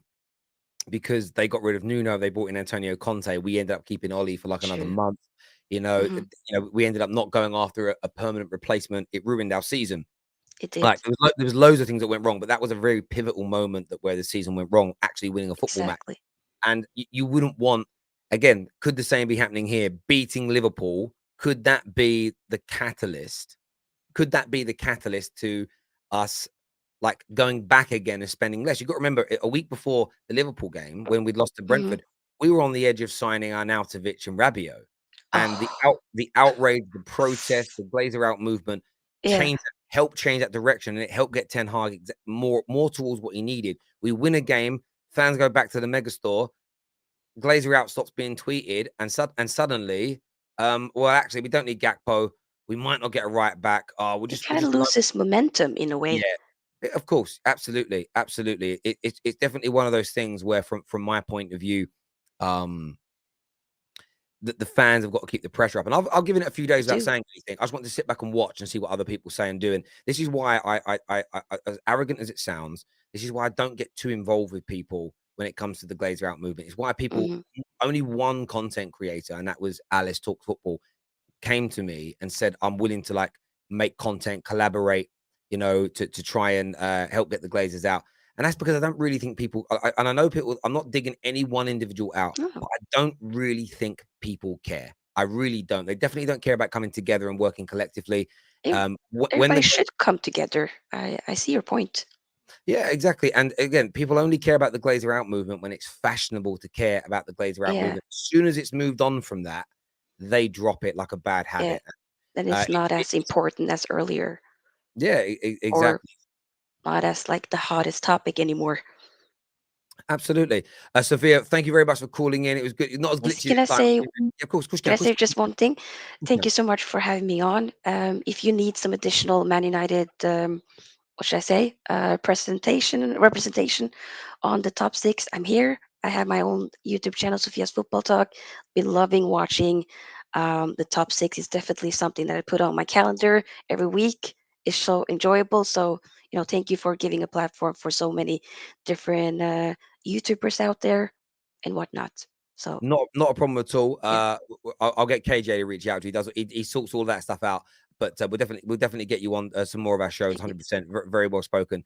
because they got rid of Nuno, they brought in Antonio Conte. We ended up keeping Ollie for like another True. month. Hmm. We ended up not going after a permanent replacement. It ruined our season. It did. Like there was loads of things that went wrong, but that was a very pivotal moment that where the season went wrong, actually winning a football match. Exactly. And you wouldn't want, again, could the same be happening here? Beating Liverpool, could that be the catalyst? Could that be the catalyst to us like going back again and spending less? You've got to remember a week before the Liverpool game when we'd lost to Hmm. Brentford, we were on the edge of signing Arnautovic and Rabiot. And Oh, the outrage, the protest, the Glazer out movement yeah. helped change that direction, and it helped get Ten Hag more towards what he needed. We win a game, fans go back to the megastore, Glazer out stops being tweeted, and suddenly, well, actually, we don't need Gakpo. We might not get a right back. It We'll kind of just loses momentum in a yeah, way. of course, absolutely, absolutely. It's definitely one of those things where, from my point of view, um, the fans have got to keep the pressure up. And I'll give it a few They days without do. saying anything. I just want to sit back and watch and see what other people say and do. And this is why as arrogant as it sounds, this is why I don't get too involved with people when it comes to the Glazer out movement. It's why people Hmm. only one content creator, and that was Alice Talk Football, came to me and said, I'm willing to like make content, collaborate, to try and help get the Glazers out. And that's because I don't really think people, and I know people, I'm not digging any one individual out, Oh, but I don't really think people care. I really don't. They definitely don't care about coming together and working collectively. ev- When everybody the should come together. I see your point. Yeah, exactly. And again, people only care about the Glazer out movement when it's fashionable to care about the Glazer out Yeah, movement. As soon as it's moved on from that, they drop it like a bad yeah. habit. Then Uh, it's not it, as important as earlier, Yeah, or exactly. not as like the hottest topic anymore. Absolutely. Sophia, thank you very much for calling in. It was good. Not as Yes, glitchy this time. Yeah, of course, can I Kushka. say just one thing? Thank you so much for having me on. If you need some additional Man United, what should I say, presentation, representation on the top six, I'm here. I have my own YouTube channel, Sophia's Football Talk. Been loving watching. The top six is definitely something that I put on my calendar every week. It's so enjoyable. So, thank you for giving a platform for so many different YouTubers out there and whatnot. So, Not a problem at all. yeah, I'll get KJ to reach out to you. He sorts all that stuff out but we'll definitely get you on some more of our shows. 100%, very well spoken.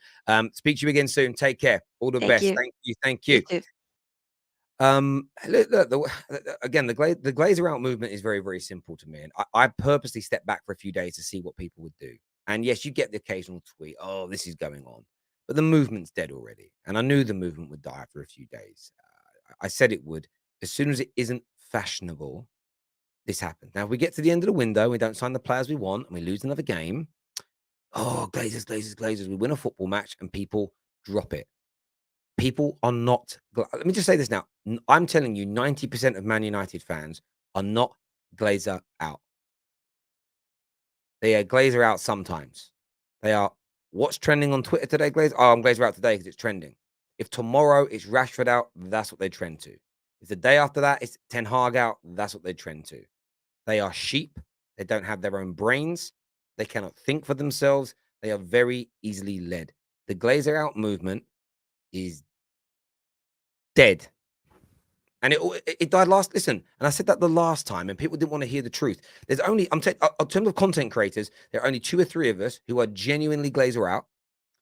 Speak to you again soon. Take care. All the best. Thank you. You too. Again, the Glazer out movement is very, very simple to me, and I purposely stepped back for a few days to see what people would do. And yes, you get the occasional tweet, "Oh, this is going on," but the movement's dead already, and I knew the movement would die after a few days. I said it would. As soon as it isn't fashionable, this happens. Now, if we get to the end of the window, we don't sign the players we want, and we lose another game. Oh, Glazers. We win a football match, and people drop it. People are not. Let me just say this now. I'm telling you, 90% of Man United fans are not Glazer out. They are Glazer out sometimes. They are. What's trending on Twitter today, Glazer? Oh, I'm Glazer out today because it's trending. If tomorrow it's Rashford out, that's what they trend to. If the day after that it's Ten Hag out, that's what they trend to. They are sheep. They don't have their own brains. They cannot think for themselves. They are very easily led. The Glazer out movement is dead. And it died last. Listen, and I said that the last time, and people didn't want to hear the truth. There's only, in terms of content creators, there are only 2 or 3 of us who are genuinely Glazer out,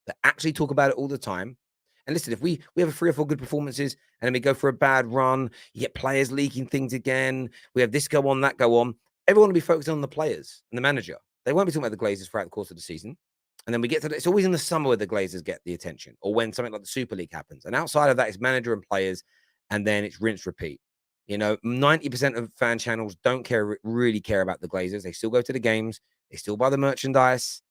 that actually talk about it all the time. And listen, if we have 3 or 4 good performances and then we go for a bad run, you get players leaking things again, we have this go on, that go on, everyone will be focusing on the players and the manager. They won't be talking about the Glazers throughout the course of the season. And then we get to it's always in the summer where the Glazers get the attention, or when something like the Super League happens. And outside of that, it's manager and players, and then it's rinse repeat. 90% of fan channels don't really care about the Glazers. They still go to the games, they still buy the merchandise.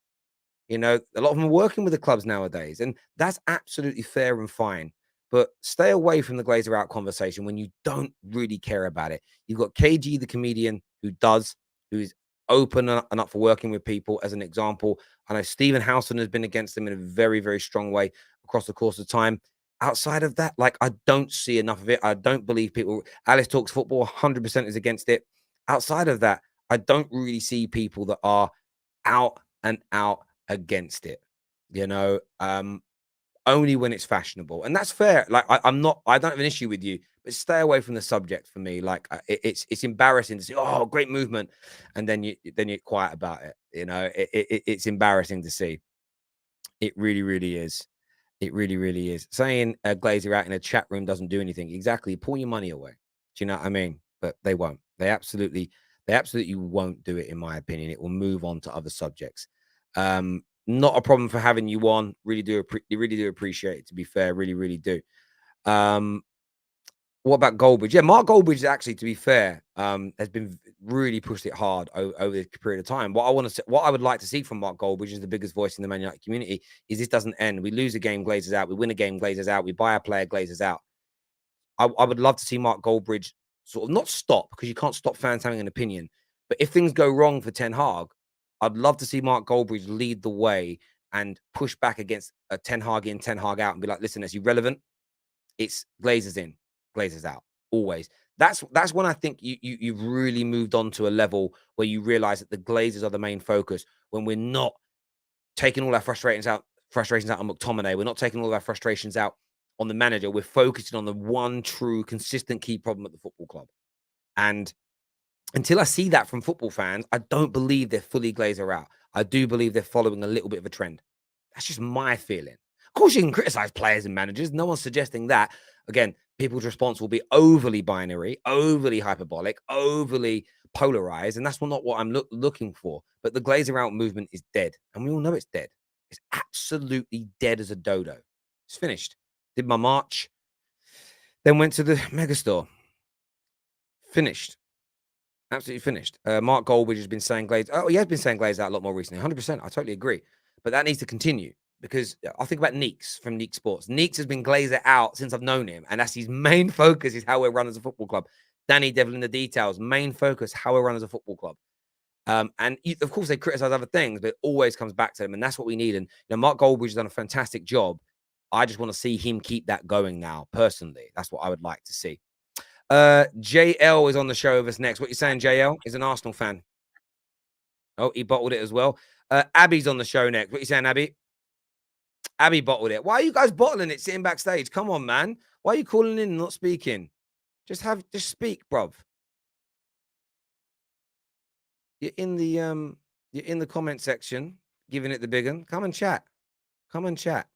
A lot of them are working with the clubs nowadays, and that's absolutely fair and fine. But stay away from the Glazer out conversation when you don't really care about it. You've got KG, the comedian, who is open and up for working with people. As an example, I know Stephen Howson has been against them in a very, very strong way across the course of time. Outside of that, I don't see enough of it. I don't believe people. Alice Talks Football 100% is against it. Outside of that, I don't really see people that are out and out against it. Only when it's fashionable, and that's fair. I don't have an issue with you, but stay away from the subject for me. It's embarrassing to see, oh, great movement, and then you're quiet about it. It's embarrassing to see. It really, really is. It really, really is. Saying Glazer out in a chat room doesn't do anything. Exactly. Pull your money away. Do you know what I mean? But they won't. They absolutely won't do it, in my opinion. It will move on to other subjects. Not a problem for having you on. Really do appreciate it, to be fair. Really, really do. What about Goldbridge? Yeah, Mark Goldbridge, actually, to be fair, has been really pushed it hard over the period of time. What I would like to see from Mark Goldbridge, is the biggest voice in the Man United community, is this doesn't end. We lose a game, Glazers out. We win a game, Glazers out. We buy a player, Glazers out. I would love to see Mark Goldbridge sort of not stop, because you can't stop fans having an opinion. But if things go wrong for Ten Hag, I'd love to see Mark Goldbridge lead the way and push back against a Ten Hag in, Ten Hag out, and be like, listen, that's irrelevant. It's Glazers in, Glazers out, always. That's when I think you've really moved on to a level where you realize that the Glazers are the main focus, when we're not taking all our frustrations out on McTominay. We're not taking all of our frustrations out on the manager. We're focusing on the one true, consistent key problem at the football club. And until I see that from football fans, I don't believe they're fully Glazer out. I do believe they're following a little bit of a trend. That's just my feeling. Of course, you can criticize players and managers. No one's suggesting that. Again, people's response will be overly binary, overly hyperbolic, overly polarized, and that's not what I'm looking for. But the Glazer out movement is dead, and we all know it's dead. It's absolutely dead as a dodo. It's finished. Did my march, then went to the megastore. Finished. Absolutely finished. Mark Goldbridge has been saying Glazer. Oh, he has been saying Glazer out a lot more recently. 100%. I totally agree. But that needs to continue, because I think about Neeks from Neeks Sports. Neeks has been Glazer out since I've known him, and that's his main focus, is how we're run as a football club. Danny Devil in the details. Main focus, how we're run as a football club. Of course, they criticize other things, but it always comes back to them, and that's what we need. And Mark Goldbridge has done a fantastic job. I just want to see him keep that going now, personally. That's what I would like to see. JL is on the show with us next. What you saying, JL? He's an Arsenal fan. Oh, he bottled it as well. Abby's on the show next. What you saying, Abby? Abby bottled it. Why are you guys bottling it sitting backstage? Come on, man. Why are you calling in and not speaking? Just speak, bruv. You're in the You're in the comment section, giving it the big one. Come and chat. Come and chat.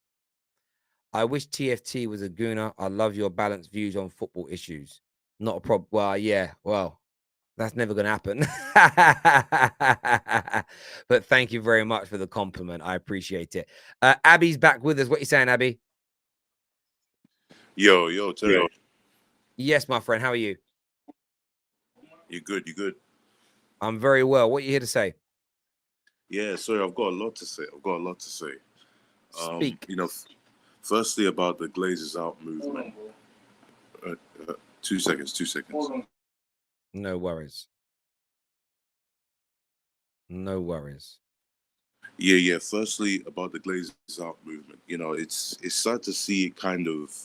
I wish TFT was a gooner. I love your balanced views on football issues. Not a problem. Well, yeah. Well, that's never going to happen. But thank you very much for the compliment. I appreciate it. Abby's back with us. What are you saying, Abby? Yo, Terry. Yes, my friend. How are you? You good? You good? I'm very well. What are you here to say? Yeah, sorry, I've got a lot to say. Speak. You know, firstly about the Glazers out movement. 2 seconds. No worries. No worries. Yeah. Firstly about the Glazers out movement. You know, it's sad to see it kind of,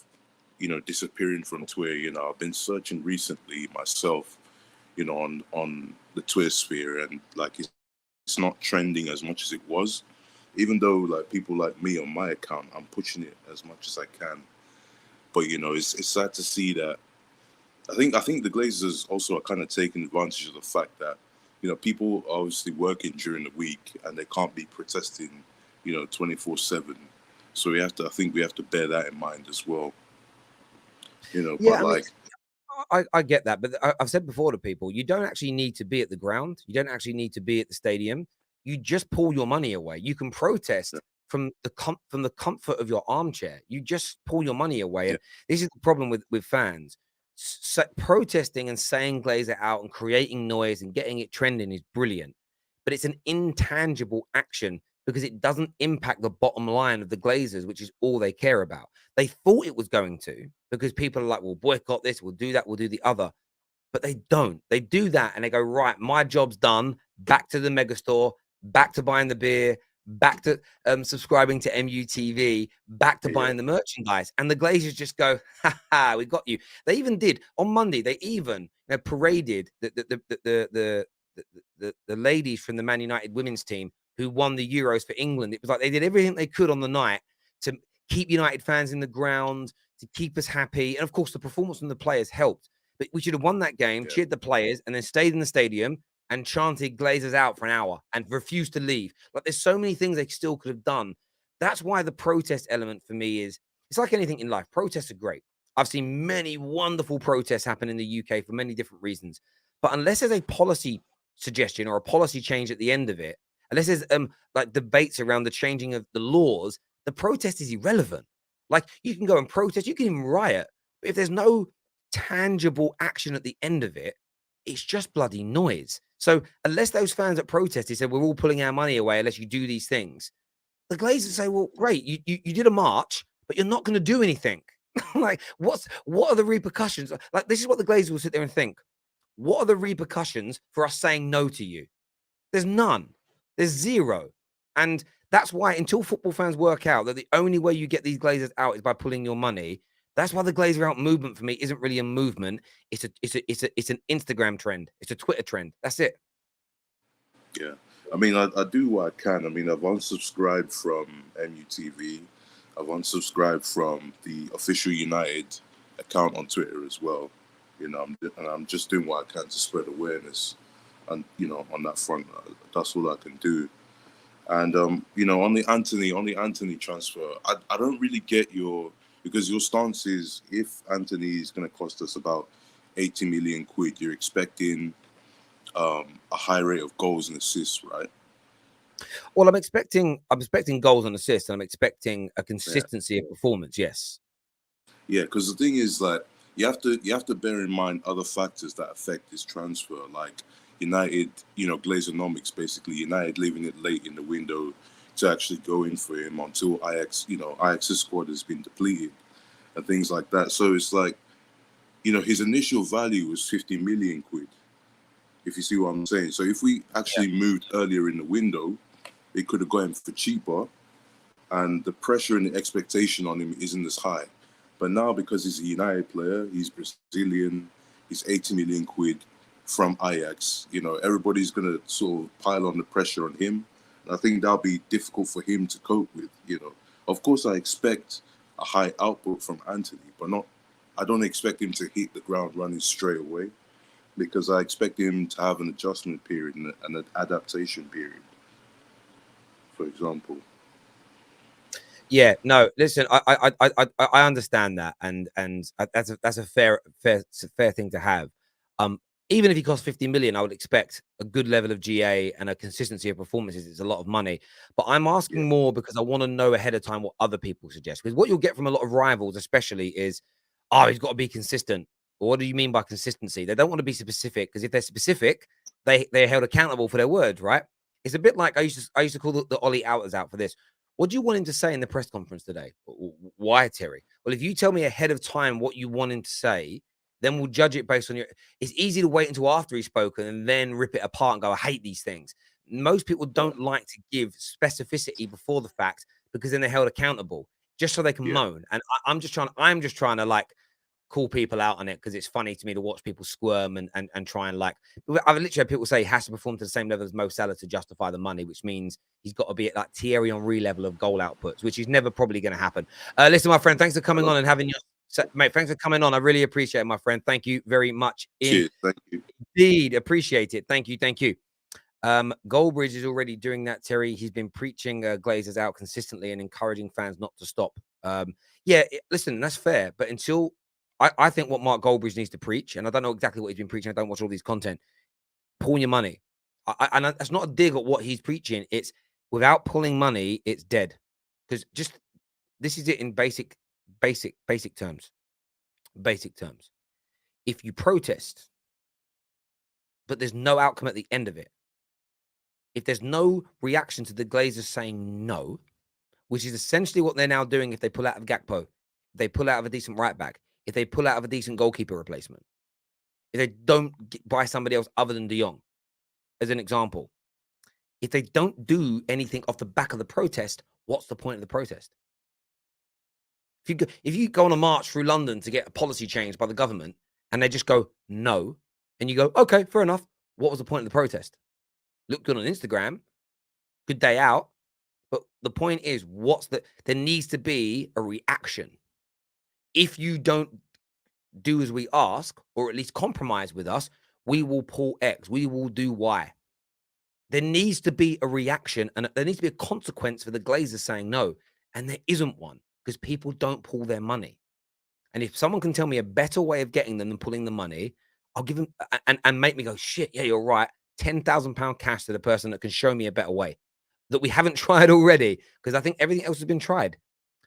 disappearing from Twitter. You know, I've been searching recently myself, on the Twitter sphere, and like it's not trending as much as it was. Even though like people like me on my account, I'm pushing it as much as I can. But it's sad to see that. I think the Glazers also are kind of taking advantage of the fact that people are obviously working during the week and they can't be protesting 24/7. So I think we have to bear that in mind as well. Yeah, but like. I get that, but I've said before to people, you don't actually need to be at the ground. You don't actually need to be at the stadium. You just pull your money away. You can protest from the comfort of your armchair. You just pull your money away. And this is the problem with fans. Protesting and saying Glazer out and creating noise and getting it trending is brilliant, but it's an intangible action because it doesn't impact the bottom line of the Glazers, which is all they care about. They thought it was going to, because people are like, we'll boycott this, we'll do that, we'll do the other. But they don't. They do that and they go, right, my job's done. Back to the megastore, back to buying the beer, back to subscribing to MUTV, back to buying the merchandise. And the Glazers just go, ha, we got you. They even did on Monday. They even paraded the ladies from the Man United women's team who won the Euros for England. It was like they did everything they could on the night to keep United fans in the ground, to keep us happy. And of course, the performance from the players helped. But we should have won that game, cheered the players, and then stayed in the stadium and chanted Glazers out for an hour and refused to leave. Like, there's so many things they still could have done. That's why the protest element for me is, it's like anything in life. Protests are great. I've seen many wonderful protests happen in the UK for many different reasons. But unless there's a policy suggestion or a policy change at the end of it, unless there's like debates around the changing of the laws, the protest is irrelevant. Like, you can go and protest, you can even riot, but if there's no tangible action at the end of it, it's just bloody noise. So unless those fans at protested said, we're all pulling our money away unless you do these things, the Glazers say, well, great, you did a march, but you're not going to do anything. Like, what are the repercussions? Like, this is what the Glazers will sit there and think. What are the repercussions for us saying no to you? There's none. There's zero. And that's why, until football fans work out that the only way you get these Glazers out is by pulling your money, that's why the Glazer out movement for me isn't really a movement. It's an Instagram trend. It's a Twitter trend. That's it. Yeah. I mean, I do what I can. I mean, I've unsubscribed from MUTV. I've unsubscribed from the official United account on Twitter as well. I'm just doing what I can to spread awareness, and on that front, that's all I can do. And on the Antony transfer, I don't really get because your stance is, if Antony is going to cost us about 80 million quid, you're expecting a high rate of goals and assists, right? Well, I'm expecting goals and assists, and I'm expecting a consistency of performance. Yes. Yeah, because the thing is, like, you have to bear in mind other factors that affect this transfer, like United, Glazernomics, basically United leaving it late in the window to actually go in for him until Ajax's squad has been depleted and things like that. So it's like, his initial value was 50 million quid, if you see what I'm saying. So if we actually moved earlier in the window, it could have got him for cheaper, and the pressure and the expectation on him isn't as high. But now, because he's a United player, he's Brazilian, he's 80 million quid from Ajax, everybody's going to sort of pile on the pressure on him. And I think that'll be difficult for him to cope with, Of course, I expect a high output from Antony, but I don't expect him to hit the ground running straight away, because I expect him to have an adjustment period and an adaptation period. for example. Yeah, no, listen, I understand that, and that's a fair thing to have. Even if he costs 50 million, I would expect a good level of GA and a consistency of performances. It's a lot of money, but I'm asking more because I want to know ahead of time what other people suggest. Because what you'll get from a lot of rivals, especially, is, oh, he's got to be consistent. Well, what do you mean by consistency? They don't want to be specific, because if they're specific, they're held accountable for their words, right? It's a bit like I used to call the Ollie Outers out for this. What do you want him to say in the press conference today? Why, Terry? Well, if you tell me ahead of time what you want him to say, then we'll judge it based on your. It's easy to wait until after he's spoken and then rip it apart and go, I hate these things. Most people don't like to give specificity before the fact, because then they're held accountable just so they can moan. And I'm just trying to like call people out on it, because it's funny to me to watch people squirm and try and like. I've literally had people say he has to perform to the same level as Mo Salah to justify the money, which means he's got to be at like Thierry Henry level of goal outputs, which is never probably going to happen. Listen, my friend, thanks for coming on and having your mate. Thanks for coming on. I really appreciate it, my friend. Thank you very much. Cheers. Thank you. Indeed, appreciate it. Thank you. Goldbridge is already doing that, Terry. He's been preaching Glazers out consistently and encouraging fans not to stop. Listen, that's fair, but until I think what Mark Goldbridge needs to preach, and I don't know exactly what he's been preaching, I don't watch all these content, pull your money. And that's not a dig at what he's preaching. It's without pulling money, it's dead. Because just this is it in basic terms. Basic terms. If you protest, but there's no outcome at the end of it, if there's no reaction to the Glazers saying no, which is essentially what they're now doing if they pull out of Gakpo, if they pull out of a decent right back, if they pull out of a decent goalkeeper replacement, if they don't buy somebody else other than De Jong, as an example, if they don't do anything off the back of the protest, what's the point of the protest? If you go on a march through London to get a policy changed by the government and they just go no, and you go, okay, fair enough, what was the point of the protest? Look good on Instagram, good day out, but the point is, there needs to be a reaction. If you don't do as we ask, or at least compromise with us, we will pull X, we will do Y. There needs to be a reaction, and there needs to be a consequence for the Glazers saying no, and there isn't one, because people don't pull their money. And if someone can tell me a better way of getting them than pulling the money, I'll give them and make me go, shit, yeah, you're right. £10,000 cash to the person that can show me a better way that we haven't tried already, because I think everything else has been tried.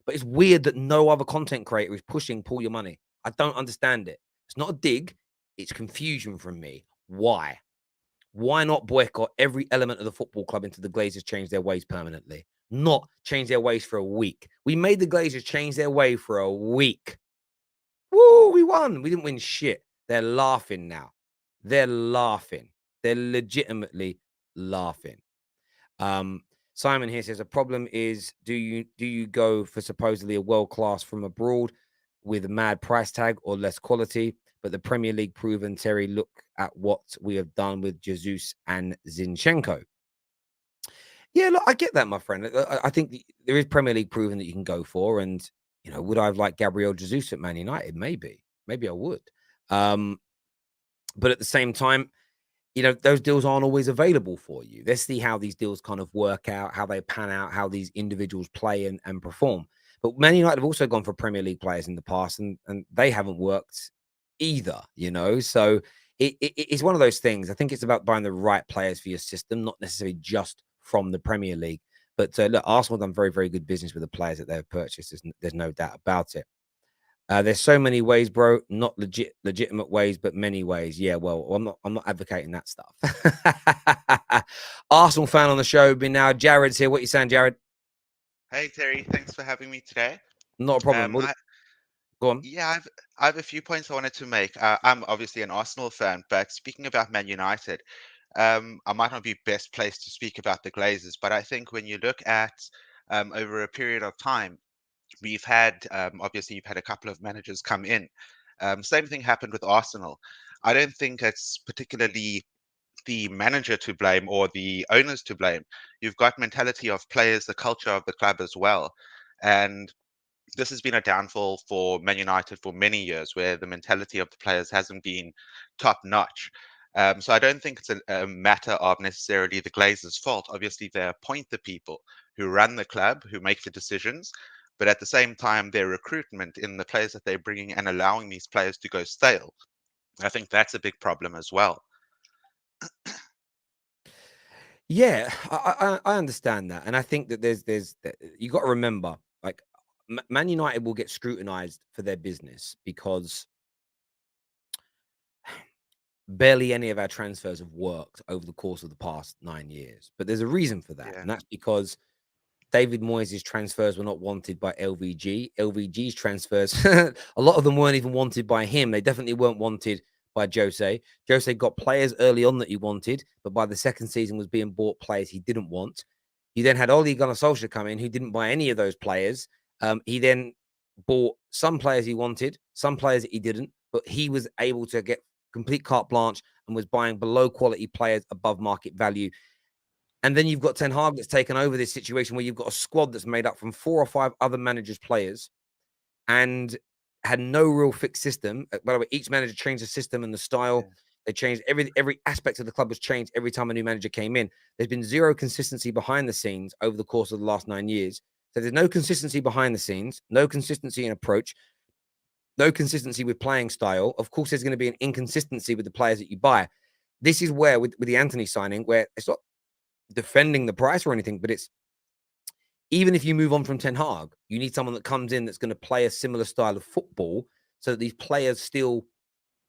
But it's weird that no other content creator is pushing pull your money. I don't understand it. It's not a dig. It's confusion from me. Why? Why not boycott every element of the football club until the Glazers change their ways permanently? Not change their ways for a week. We made the Glazers change their way for a week. Woo, we won. We didn't win shit. They're laughing now. They're laughing. They're legitimately laughing. Simon here says, a problem is, do you go for supposedly a world class from abroad with a mad price tag or less quality? But the Premier League proven, Terry, look at what we have done with Jesus and Zinchenko. Yeah, look, I get that, my friend. I think there is Premier League proven that you can go for. And, you know, would I have liked Gabriel Jesus at Man United? Maybe I would. But at the same time, you know, those deals aren't always available for you. Let's see how these deals kind of work out, how they pan out, how these individuals play and perform. But Man United have also gone for Premier League players in the past, and they haven't worked either, you know. So it's one of those things. I think it's about buying the right players for your system, not necessarily just from the Premier League. But look, Arsenal have done very, very good business with the players that they've purchased. There's no doubt about it. There's so many ways, bro. Not legitimate ways, but many ways. Yeah, well, I'm not advocating that stuff. Arsenal fan on the show. Be now. Jared's here. What you saying, Jared? Hey Terry, thanks for having me today. Not a problem. Go on. Yeah, I have a few points I wanted to make. I'm obviously an Arsenal fan, but speaking about Man United, I might not be best placed to speak about the Glazers, but I think when you look at over a period of time, we've had obviously you've had a couple of managers come in. Same thing happened with Arsenal. I don't think it's particularly the manager to blame or the owners to blame. You've got mentality of players, the culture of the club as well, and this has been a downfall for Man United for many years, where the mentality of the players hasn't been top notch. So I don't think it's a matter of necessarily the Glazers' fault. Obviously, they appoint the people who run the club, who make the decisions, but at the same time, their recruitment in the players that they're bringing and allowing these players to go stale, I think that's a big problem as well. Yeah, I understand that, and I think that there's you got to remember, like Man United will get scrutinized for their business because barely any of our transfers have worked over the course of the past 9 years. But there's a reason for that, Yeah. and that's because David Moyes' transfers were not wanted by LVG. LVG's transfers, a lot of them weren't even wanted by him. They definitely weren't wanted by Jose. Jose got players early on that he wanted, but by the second season was being bought players he didn't want. You then had Ole Gunnar Solskjaer come in, who didn't buy any of those players. He then bought some players he wanted, some players that he didn't, but he was able to get complete carte blanche and was buying below quality players above market value. And then you've got Ten Hag that's taken over this situation where you've got a squad that's made up from 4 or 5 other managers' players and had no real fixed system. By the way, each manager changed the system and the style. Yeah. They changed every aspect of the club was changed every time a new manager came in. There's been zero consistency behind the scenes over the course of the last 9 years. So there's no consistency behind the scenes, no consistency in approach, no consistency with playing style. Of course, there's going to be an inconsistency with the players that you buy. This is where, with the Antony signing, where it's not defending the price or anything, but it's even if you move on from Ten Hag, you need someone that comes in that's going to play a similar style of football so that these players still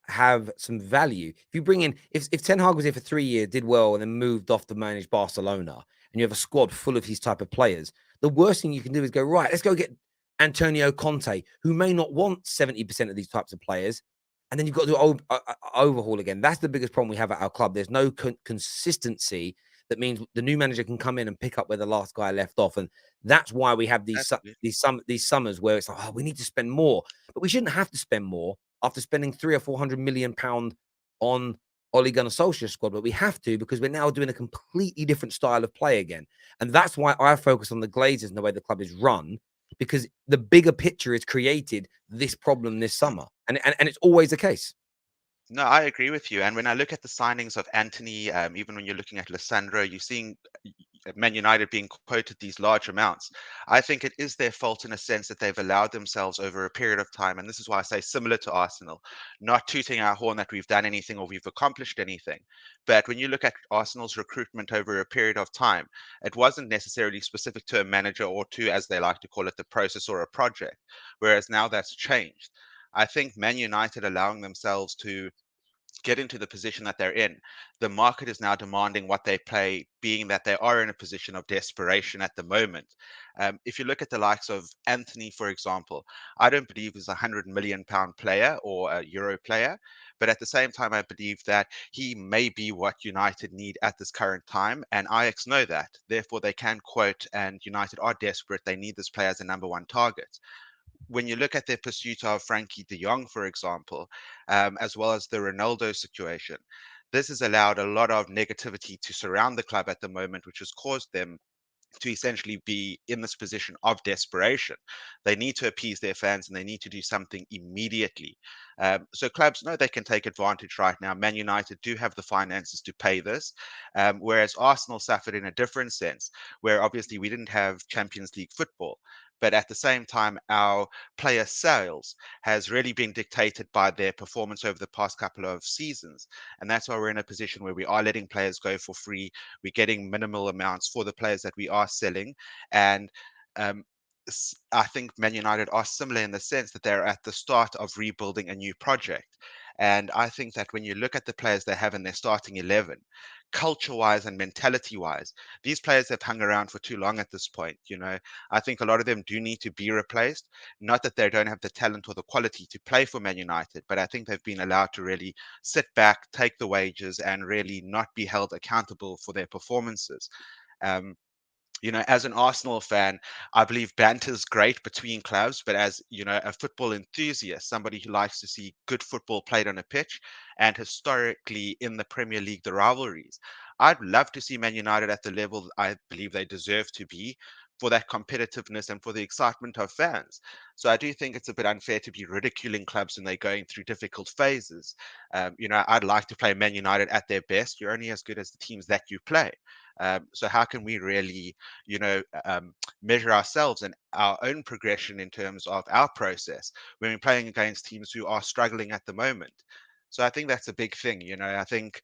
have some value. If you bring in, if Ten Hag was here for 3 years, did well, and then moved off to manage Barcelona, and you have a squad full of his type of players, the worst thing you can do is go, right, let's go get Antonio Conte, who may not want 70% of these types of players. And then you've got to do overhaul again. That's the biggest problem we have at our club. There's no consistency. That means the new manager can come in and pick up where the last guy left off. And that's why we have these summers where it's like, oh, we need to spend more. But we shouldn't have to spend more after spending 300 or 400 million pound on Ole Gunnar Solskjaer's squad. But we have to, because we're now doing a completely different style of play again. And that's why I focus on the Glazers and the way the club is run, because the bigger picture has created this problem this summer. And it's always the case. No, I agree with you. And when I look at the signings of Antony, even when you're looking at Lissandro, you're seeing Man United being quoted these large amounts. I think it is their fault in a sense that they've allowed themselves over a period of time. And this is why I say similar to Arsenal, not tooting our horn that we've done anything or we've accomplished anything. But when you look at Arsenal's recruitment over a period of time, it wasn't necessarily specific to a manager or to, as they like to call it, the process or a project. Whereas now that's changed. I think Man United allowing themselves to get into the position that they're in. The market is now demanding what they play, being that they are in a position of desperation at the moment. If you look at the likes of Antony, for example, I don't believe he's a £100 million player or a Euro player, but at the same time, I believe that he may be what United need at this current time, and Ajax know that. Therefore, they can quote, and United are desperate. They need this player as a number one target. When you look at their pursuit of Frankie de Jong, for example, as well as the Ronaldo situation, this has allowed a lot of negativity to surround the club at the moment, which has caused them to essentially be in this position of desperation. They need to appease their fans and they need to do something immediately. So clubs know they can take advantage right now. Man United do have the finances to pay this, whereas Arsenal suffered in a different sense, where obviously we didn't have Champions League football. But at the same time, our player sales has really been dictated by their performance over the past couple of seasons. And that's why we're in a position where we are letting players go for free. We're getting minimal amounts for the players that we are selling. And um, I think Man United are similar in the sense that they're at the start of rebuilding a new project. And I think that when you look at the players they have in their starting 11, culture-wise and mentality-wise, these players have hung around for too long at this point. I think a lot of them do need to be replaced. Not that they don't have the talent or the quality to play for Man United, but I think they've been allowed to really sit back, take the wages, and really not be held accountable for their performances. As an Arsenal fan, I believe banter's great between clubs, but as a football enthusiast, somebody who likes to see good football played on a pitch, and historically in the Premier League, the rivalries, I'd love to see Man United at the level I believe they deserve to be. for that competitiveness and for the excitement of fans. So I do think it's a bit unfair to be ridiculing clubs when they're going through difficult phases. I'd like to play Man United at their best. You're only as good as the teams that you play. So how can we really, measure ourselves and our own progression in terms of our process when we're playing against teams who are struggling at the moment? So I think that's a big thing. I think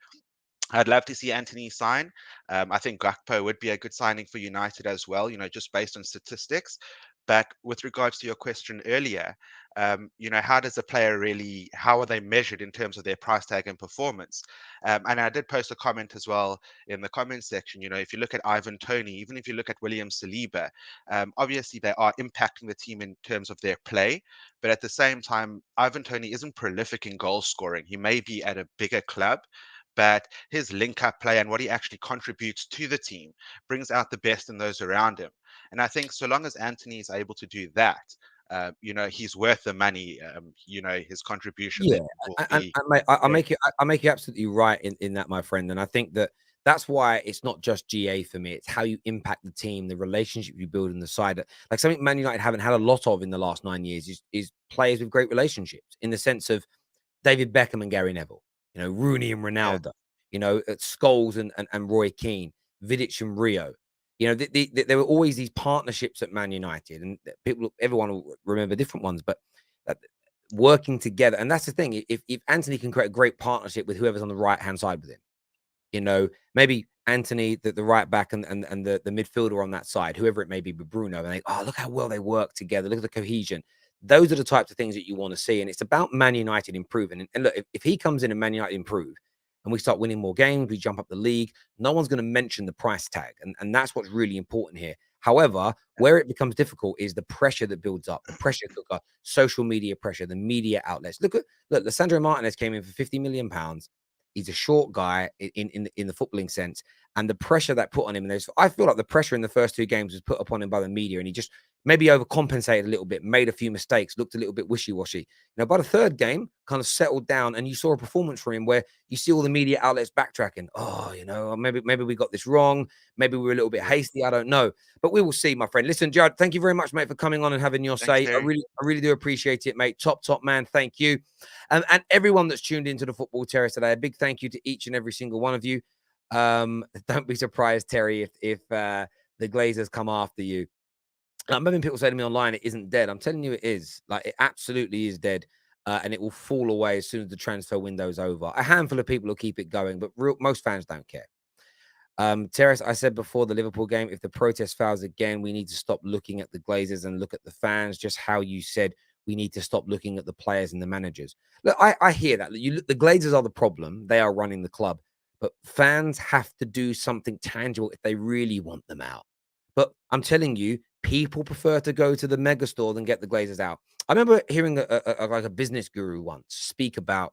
I'd love to see Antony sign. I think Gakpo would be a good signing for United as well, just based on statistics. But with regards to your question earlier, how does a player really, how are they measured in terms of their price tag and performance? And I did post a comment as well in the comments section. If you look at Ivan Toney, even if you look at William Saliba, obviously they are impacting the team in terms of their play. But at the same time, Ivan Toney isn't prolific in goal scoring. He may be at a bigger club, but his link up play and what he actually contributes to the team brings out the best in those around him. And I think so long as Antony is able to do that, he's worth the money. His contribution Yeah, then will and be mate, I great. make you absolutely right in that, my friend. And I think that's why it's not just GA for me. It's how you impact the team, the relationship you build in the side. Like something Man United haven't had a lot of in the last 9 years is players with great relationships, in the sense of David Beckham and Gary Neville, Rooney and Yeah, Ronaldo, Scholes and Roy Keane, Vidic and Rio. There were always these partnerships at Man United, and everyone will remember different ones, but working together. And that's the thing. If Antony can create a great partnership with whoever's on the right hand side with him, maybe Antony, the right back, and the midfielder on that side, whoever it may be, with Bruno, and look how well they work together. Look at the cohesion. Those are the types of things that you want to see. And it's about Man United improving. And look, if he comes in and Man United improve and we start winning more games, we jump up the league, no one's going to mention the price tag. And that's what's really important here. However, where it becomes difficult is the pressure that builds up, the pressure cooker, social media pressure, the media outlets. Look, Lissandro Martinez came in for £50 million. He's a short guy in the footballing sense, and the pressure that put on him. And I feel like the pressure in the first 2 games was put upon him by the media, and he just maybe overcompensated a little bit, made a few mistakes, looked a little bit wishy-washy. Now, by the 3rd game, kind of settled down, and you saw a performance from him where you see all the media outlets backtracking. Maybe we got this wrong. Maybe we were a little bit hasty. I don't know, but we will see, my friend. Listen, Jared, thank you very much, mate, for coming on and having your thanks, say. Terry. I really do appreciate it, mate. Top man. Thank you. And everyone that's tuned into the Football Terrace today, a big thank you to each and every single one of you. Don't be surprised, Terry, if the Glazers come after you. I'm having people say to me online, it isn't dead. I'm telling you, it is. Like, it absolutely is dead. And it will fall away as soon as the transfer window's over. A handful of people will keep it going, but most fans don't care. Terrace, I said before the Liverpool game, if the protest fails again, we need to stop looking at the Glazers and look at the fans. Just how you said, we need to stop looking at the players and the managers. Look, I hear that. The Glazers are the problem. They are running the club. But fans have to do something tangible if they really want them out. But I'm telling you, people prefer to go to the mega store than get the Glazers out. I remember hearing like a business guru once speak about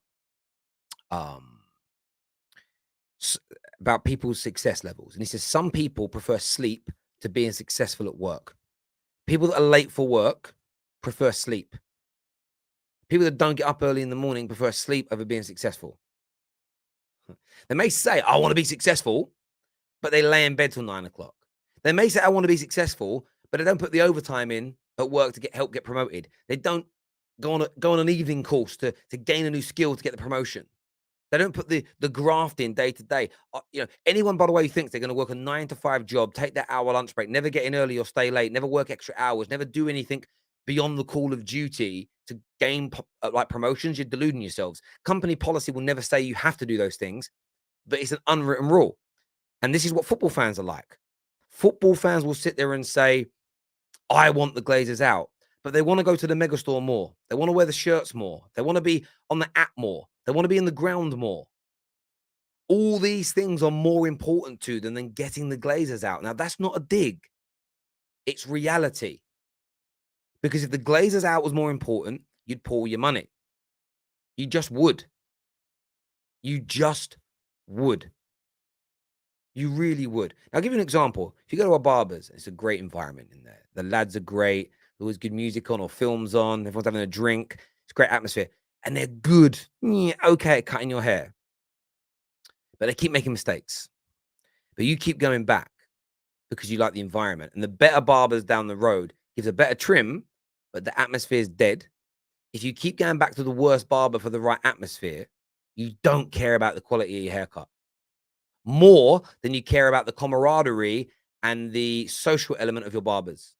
people's success levels. And he says some people prefer sleep to being successful at work. People that are late for work prefer sleep. People that don't get up early in the morning prefer sleep over being successful. They may say, I want to be successful, but they lay in bed till 9 o'clock. They may say, I want to be successful, but they don't put the overtime in at work to help get promoted. They don't go on an evening course to gain a new skill to get the promotion. They don't put the graft in day to day. Anyone, by the way, who thinks they're going to work a 9 to 5 job, take that hour lunch break, never get in early or stay late, never work extra hours, never do anything beyond the call of duty to gain promotions, you're deluding yourselves. Company policy will never say you have to do those things, but it's an unwritten rule. And this is what football fans are like. Football fans will sit there and say, I want the Glazers out, but they want to go to the megastore more. They want to wear the shirts more. They want to be on the app more. They want to be in the ground more. All these things are more important to them than getting the Glazers out. Now, that's not a dig. It's reality. Because if the Glazers out was more important, you'd pour your money. You just would. You just would. You really would. Now, I'll give you an example. If you go to a barber's, it's a great environment in there. The lads are great. There's always good music on or films on. Everyone's having a drink. It's a great atmosphere. And they're good. Okay at cutting your hair. But they keep making mistakes. But you keep going back. because you like the environment. And the better barbers down the road gives a better trim, but the atmosphere is dead. If you keep going back to the worst barber for the right atmosphere, you don't care about the quality of your haircut more than you care about the camaraderie and the social element of your barbers.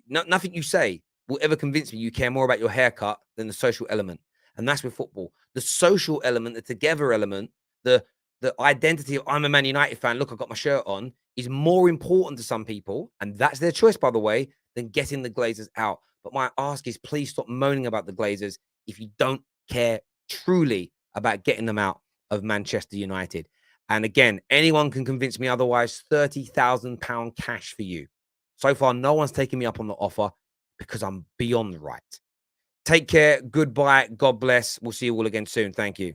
Nothing you say will ever convince me you care more about your haircut than the social element. And that's with football. The social element, the together element, the identity of I'm a Man United fan, look, I've got my shirt on, is more important to some people, and that's their choice, by the way, than getting the Glazers out. But my ask is, please stop moaning about the Glazers if you don't care truly about getting them out of Manchester United. And again, anyone can convince me otherwise. £30,000 cash for you. So far, no one's taken me up on the offer because I'm beyond right. Take care. Goodbye. God bless. We'll see you all again soon. Thank you.